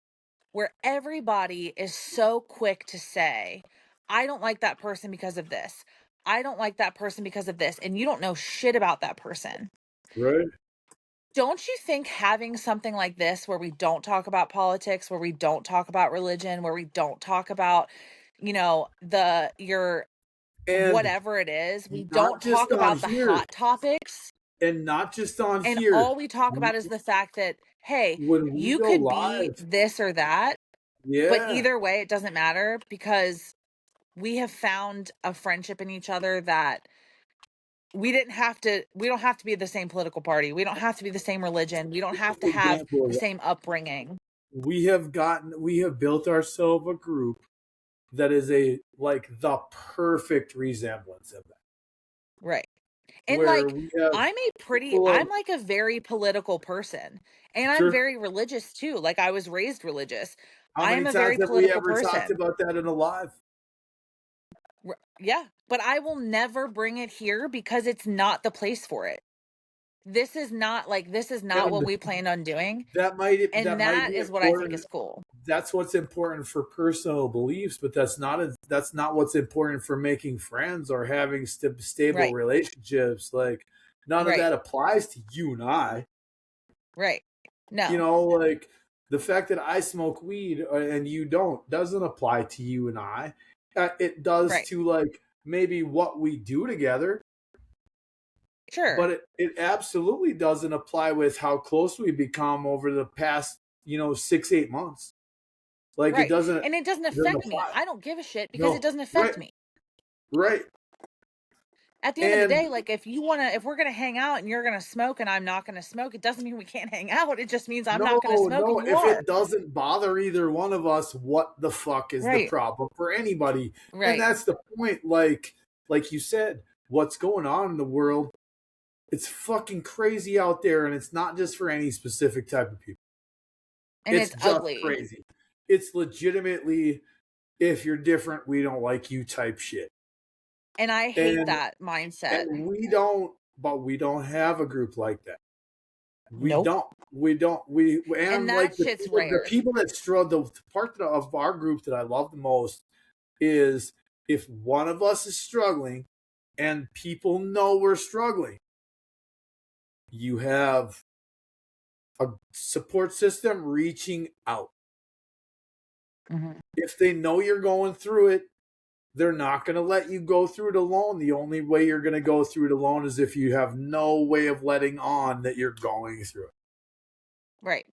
where everybody is so quick to say, I don't like that person because of this. I don't like that person because of this. And you don't know shit about that person. Right. Don't you think having something like this where we don't talk about politics, where we don't talk about religion, where we don't talk about, your And whatever it is, we not don't just talk on about the here, hot topics, and not just on and here. all we talk about is the fact that, hey, When we you go could be live, this or that, but yeah. either way, it doesn't matter because we have found a friendship in each other that we don't have to be the same political party. We don't have to be the same religion. We don't have to have Example of the that. same upbringing. We have built ourselves a group that is the perfect resemblance of that. Right. And Where we have people I'm of like a very political person, and I'm sure. very religious too. Like I was raised religious. How I many am a times very have we political ever talked person. about that in a live? Yeah, but I will never bring it here because it's not the place for it. This is not what And we planned on doing, that might and that that be is what I think important. is cool. That's what's important for personal beliefs, but that's not what's important for making friends or having stable Right. relationships. Like none of Right. that applies to you and I. Right. You No. know, like the fact that I smoke weed and you don't doesn't apply to you and I. It does Right. to like maybe what we do together, Sure. but it absolutely doesn't apply with how close we become over the past 6-8 months. Like Right. And it doesn't doesn't affect me. apply. I don't give a shit because it No, doesn't right, affect me. right, At the end of the and day, like if we're going to hang out and you're going to smoke and I'm not going to smoke, it doesn't mean we can't hang out. It just means I'm no, not going to smoke no. and you If are. it doesn't bother either one of us, what the fuck is the Right. problem for anybody? And Right. that's the point. Like you said, what's going on in the world? It's fucking crazy out there, and it's not just for any specific type of people. And It's it's just ugly. crazy. It's legitimately, if you're different, we don't like you type shit. And I hate that mindset. And we don't have a group like that. We Nope. don't. And that like shit's rare. The people that struggle, the part of our group that I love the most is if one of us is struggling and people know we're struggling, you have a support system reaching out. Mm-hmm. If they know you're going through it, they're not going to let you go through it alone. The only way you're going to go through it alone is if you have no way of letting on that you're going through it. Right.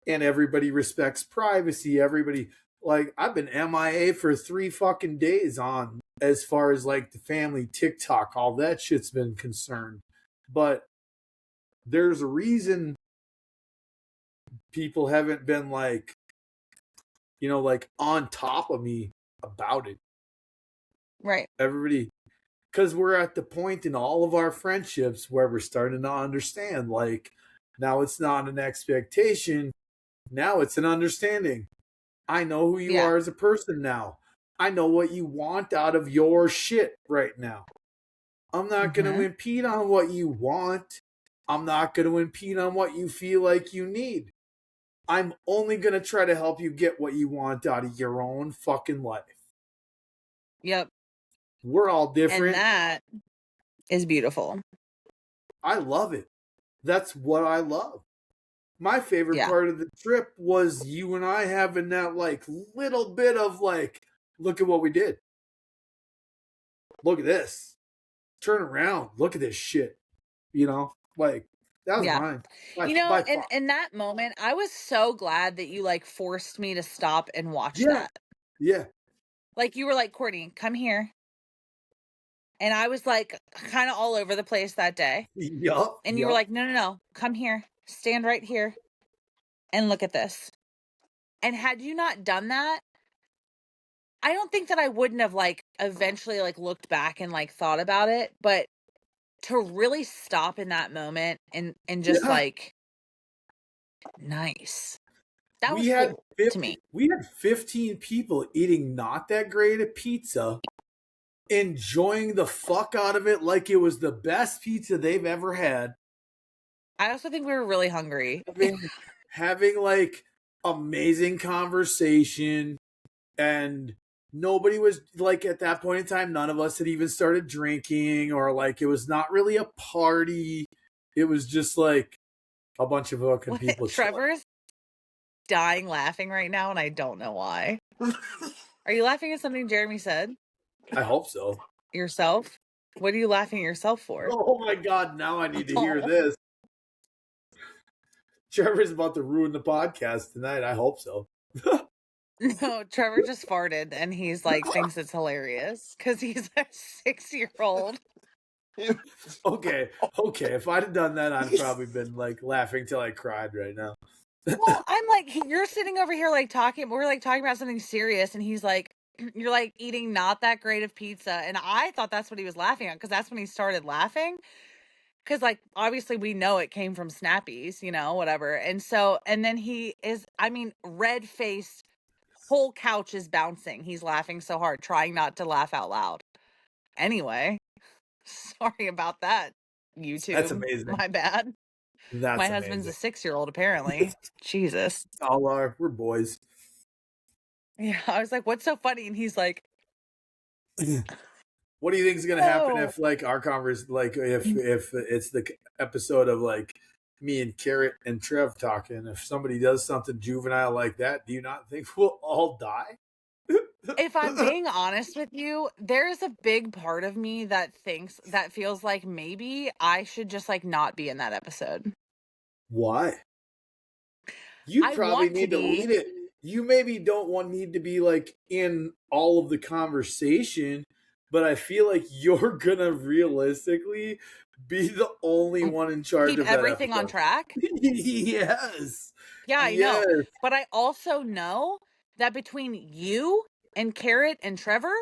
And everybody respects privacy. Everybody, like, I've been MIA for 3 fucking days on as far as like the family TikTok, all that shit's been concerned. But there's a reason people haven't been like on top of me about it. Right. Everybody, because we're at the point in all of our friendships where we're starting to understand, like, now it's not an expectation, now it's an understanding. I know who you are as a person now. I know what you want out of your shit right now. I'm not going to impede on what you want. I'm not going to impede on what you feel like you need. I'm only going to try to help you get what you want out of your own fucking life. Yep. We're all different. And that is beautiful. I love it. That's what I love. My favorite part of the trip was you and I having that like little bit of like, look at what we did. Look at this. Turn around. Look at this shit. Like that was mine. In that moment, I was so glad that you like forced me to stop and watch that. Yeah. Like you were like, Courtney, come here. And I was like kind of all over the place that day. Yup. And you were like, no, come here. Stand right here. And look at this. And had you not done that, I don't think that I wouldn't have like eventually like looked back and like thought about it, but to really stop in that moment and just like nice. That was cool to me. We had 15 people eating not that great a pizza, enjoying the fuck out of it like it was the best pizza they've ever had. I also think we were really hungry. Having like amazing conversation, and nobody was like, at that point in time, none of us had even started drinking, or like it was not really a party. It was just like a bunch of fucking people. Trevor's dying laughing right now, and I don't know why. Are you laughing at something Jeramie said? I hope so. Yourself? What are you laughing at yourself for? Oh my god, now I need to hear this. Trevor's about to ruin the podcast tonight. I hope so. No, Trevor just farted and he's like thinks it's hilarious because he's a 6-year-old. Okay. If I'd have done that, I'd probably been like laughing till I cried right now. Well, I'm like, you're sitting over here like talking. We're like talking about something serious, and he's like, you're like eating not that great of pizza, and I thought that's what he was laughing at because that's when he started laughing. Because like obviously we know it came from Snappies, you know, whatever. And so, and then he is, I mean, red faced, whole couch is bouncing. He's laughing so hard, trying not to laugh out loud. Anyway, sorry about that, YouTube. That's amazing. My bad. That's my amazing. husband's a 6-year-old, apparently. Jesus. All are. We're boys. Yeah, I was like, what's so funny? And he's like, what do you think is going to happen if like our converse, like if it's the episode of like me and Carrot and Trev talking, if somebody does something juvenile like that, do you not think we'll all die? If I'm being honest with you, there's a big part of me that feels like maybe I should just like not be in that episode. Why? You probably need to lead it. You maybe don't need to be like in all of the conversation, but I feel like you're gonna realistically be the only one in charge of everything on track. Yes. Yeah, I know. But I also know that between you and Carrot and Trevor,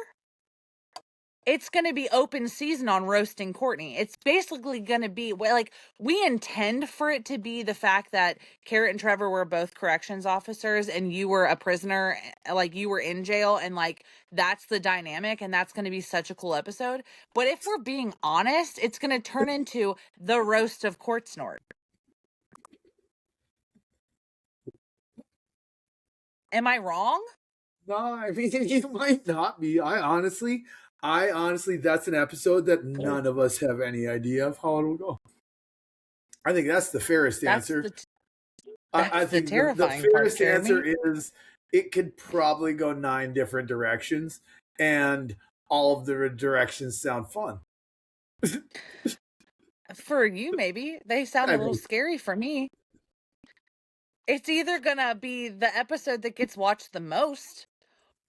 it's going to be open season on roasting Courtney. It's basically going to be like, we intend for it to be the fact that Carrot and Trevor were both corrections officers and you were a prisoner, like you were in jail, and like that's the dynamic, and that's going to be such a cool episode. But if we're being honest, it's going to turn into the roast of Court Snort. Am I wrong? No, I mean, you might not be. I honestly, that's an episode that none of us have any idea of how it will go. I think that's the fairest answer. I think the fairest answer is it could probably go 9 different directions, and all of the directions sound fun. For you, maybe. They sound a little scary for me. It's either going to be the episode that gets watched the most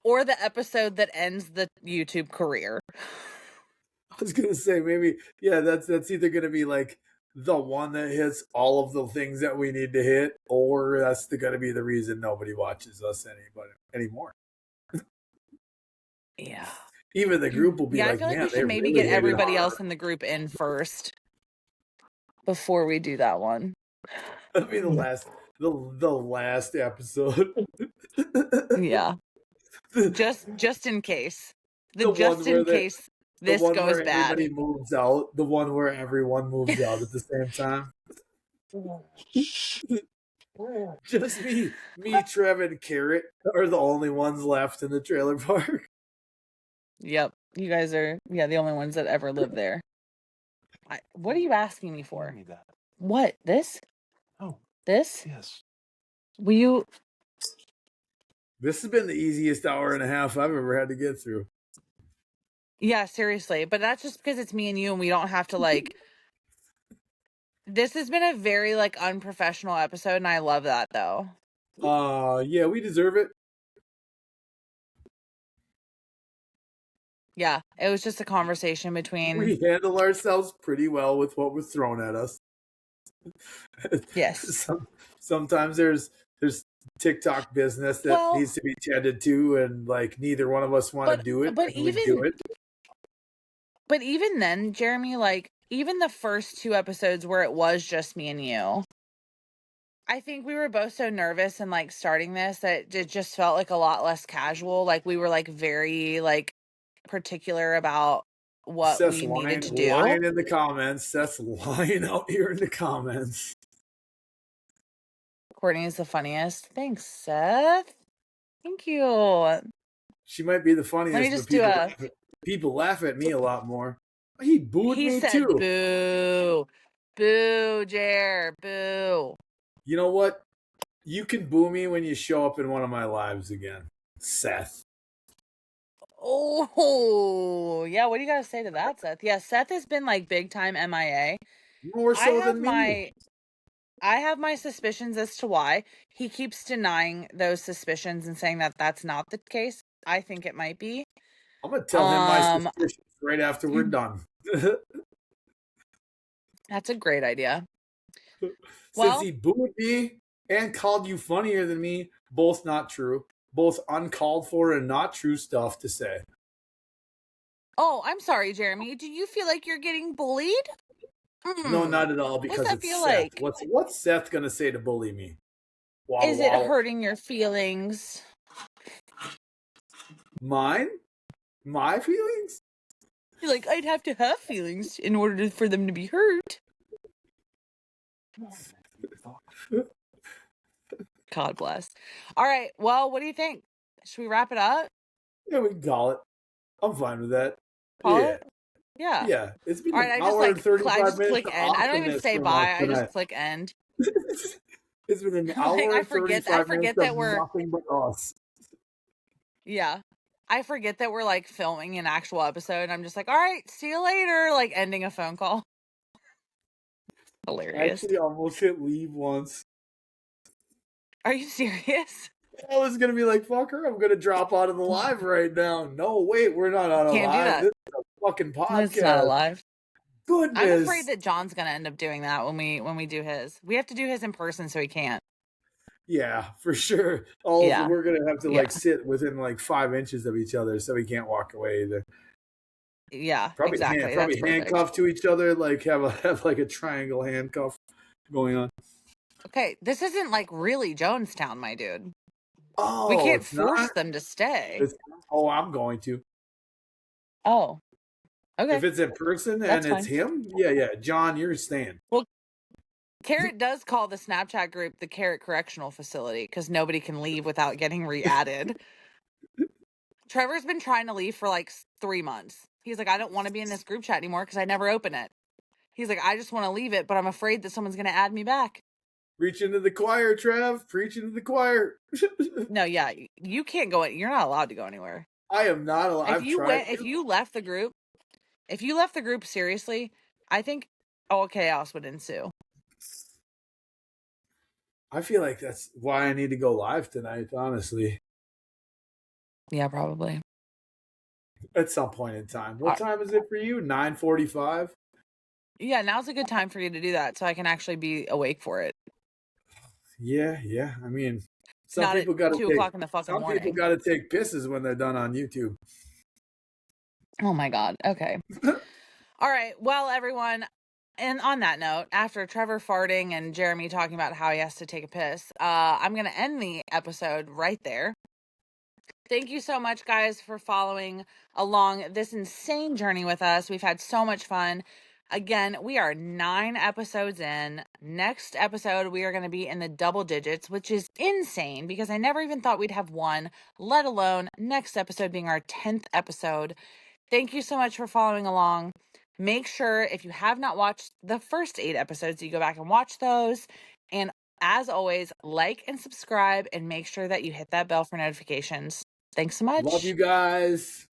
or the episode that ends the YouTube career. I was going to say, maybe, yeah, that's either going to be like the one that hits all of the things that we need to hit, or that's going to be the reason nobody watches us anymore. Yeah. Even the group will be like, I feel like we should maybe get everybody else in the group in first before we do that one. That'll be the last episode. Yeah. Just in case. Just in case this goes bad. Everybody moves out. The one where everyone moves out at the same time. Just me, Trev, and Carrot are the only ones left in the trailer park. Yep. You guys are, the only ones that ever live there. What are you asking me for? Me that. What? This? Oh. This? Yes. Will you? This has been the easiest hour and a half I've ever had to get through. Yeah, seriously. But that's just because it's me and you, and we don't have to like... This has been a very like unprofessional episode, and I love that though. Yeah, we deserve it. Yeah, it was just a conversation between... We handle ourselves pretty well with what was thrown at us. Yes. Sometimes there's TikTok business that needs to be tended to, and like neither one of us want to do it. But even then, Jeramie, like even the first 2 episodes where it was just me and you, I think we were both so nervous and like starting this that it just felt like a lot less casual. Like we were like very like particular about what Seth's we needed to lying do. in the comments. Seth's lying out here in the comments. Courtney is the funniest. Thanks, Seth. Thank you. She might be the Let me funniest, but just do a. people laugh at me a lot more. He booed He me said, too. "Boo, boo, Jer, boo." You know what? You can boo me when you show up in one of my lives again, Seth. Oh, yeah. What do you got to say to that, Seth? Yeah, Seth has been like big time MIA. More so than me. I have my suspicions as to why he keeps denying those suspicions and saying that that's not the case. I think it might be. I'm gonna tell him my suspicions right after we're done. That's a great idea. Since he booed me and called you funnier than me, both not true, both uncalled for and not true stuff to say. Oh, I'm sorry, Jeramie. Do you feel like you're getting bullied? No, not at all, because What's that it's feel Seth. like? What's Seth gonna say to bully me? Wow, Is it hurting your feelings? Mine? My feelings? You're like, I'd have to have feelings in order for them to be hurt. God bless. All right. Well, what do you think? Should we wrap it up? Yeah, we can call it. I'm fine with that. Call Yeah. it? Yeah. Yeah. It's been All right. an hour and 35 minutes click of end. I don't even awesomeness say from us bye. I just tonight. click end. It's been an Like, hour I and 35 minutes that of we're nothing but us. yeah. I forget that we're like filming an actual episode. And I'm just like, all right, see you later. Like ending a phone call. Hilarious. Actually, almost hit leave once. Are you serious? I was gonna be like, "Fuck her! I'm gonna drop out of the live right now." No, wait, we're not on a Can't do live. that. This is a fucking podcast. It's not alive. Goodness. I'm afraid that John's gonna end up doing that when we do his. We have to do his in person, so he can't. Yeah, for sure. We're gonna have to like sit within like 5 inches of each other, so we can't walk away either. Yeah, Probably exactly. probably handcuffed to each other, like have like a triangle handcuff going on. Okay, this isn't like really Jonestown, my dude. Oh, we can't force them to stay. I'm going to. Oh, okay. If it's in person and it's him, yeah, John, you're staying. Well, Carrot does call the Snapchat group the Carrot Correctional Facility because nobody can leave without getting re-added. Trevor's been trying to leave for like 3 months. He's like, I don't want to be in this group chat anymore because I never open it. He's like, I just want to leave it, but I'm afraid that someone's going to add me back. Preach into the choir, Trev. Preach into the choir. No, yeah, you can't go. You're not allowed to go anywhere. I am not allowed. If you left the group, seriously, I think all chaos would ensue. I feel like that's why I need to go live tonight, honestly. Yeah, probably. At some point in time. What time is it for you? 9:45? Yeah, now's a good time for you to do that so I can actually be awake for it. Yeah. I mean, some people got to 2 o'clock in the fucking morning. Some people got to take pisses when they're done on YouTube. Oh my God. Okay. All right. Well, everyone, and on that note, after Trevor farting and Jeramie talking about how he has to take a piss, I'm going to end the episode right there. Thank you so much, guys, for following along this insane journey with us. We've had so much fun. Again, we are 9 episodes in. Next episode, we are going to be in the double digits, which is insane because I never even thought we'd have one, let alone next episode being our 10th episode. Thank you so much for following along. Make sure if you have not watched the first 8 episodes, you go back and watch those. And as always, like and subscribe and make sure that you hit that bell for notifications. Thanks so much. Love you guys.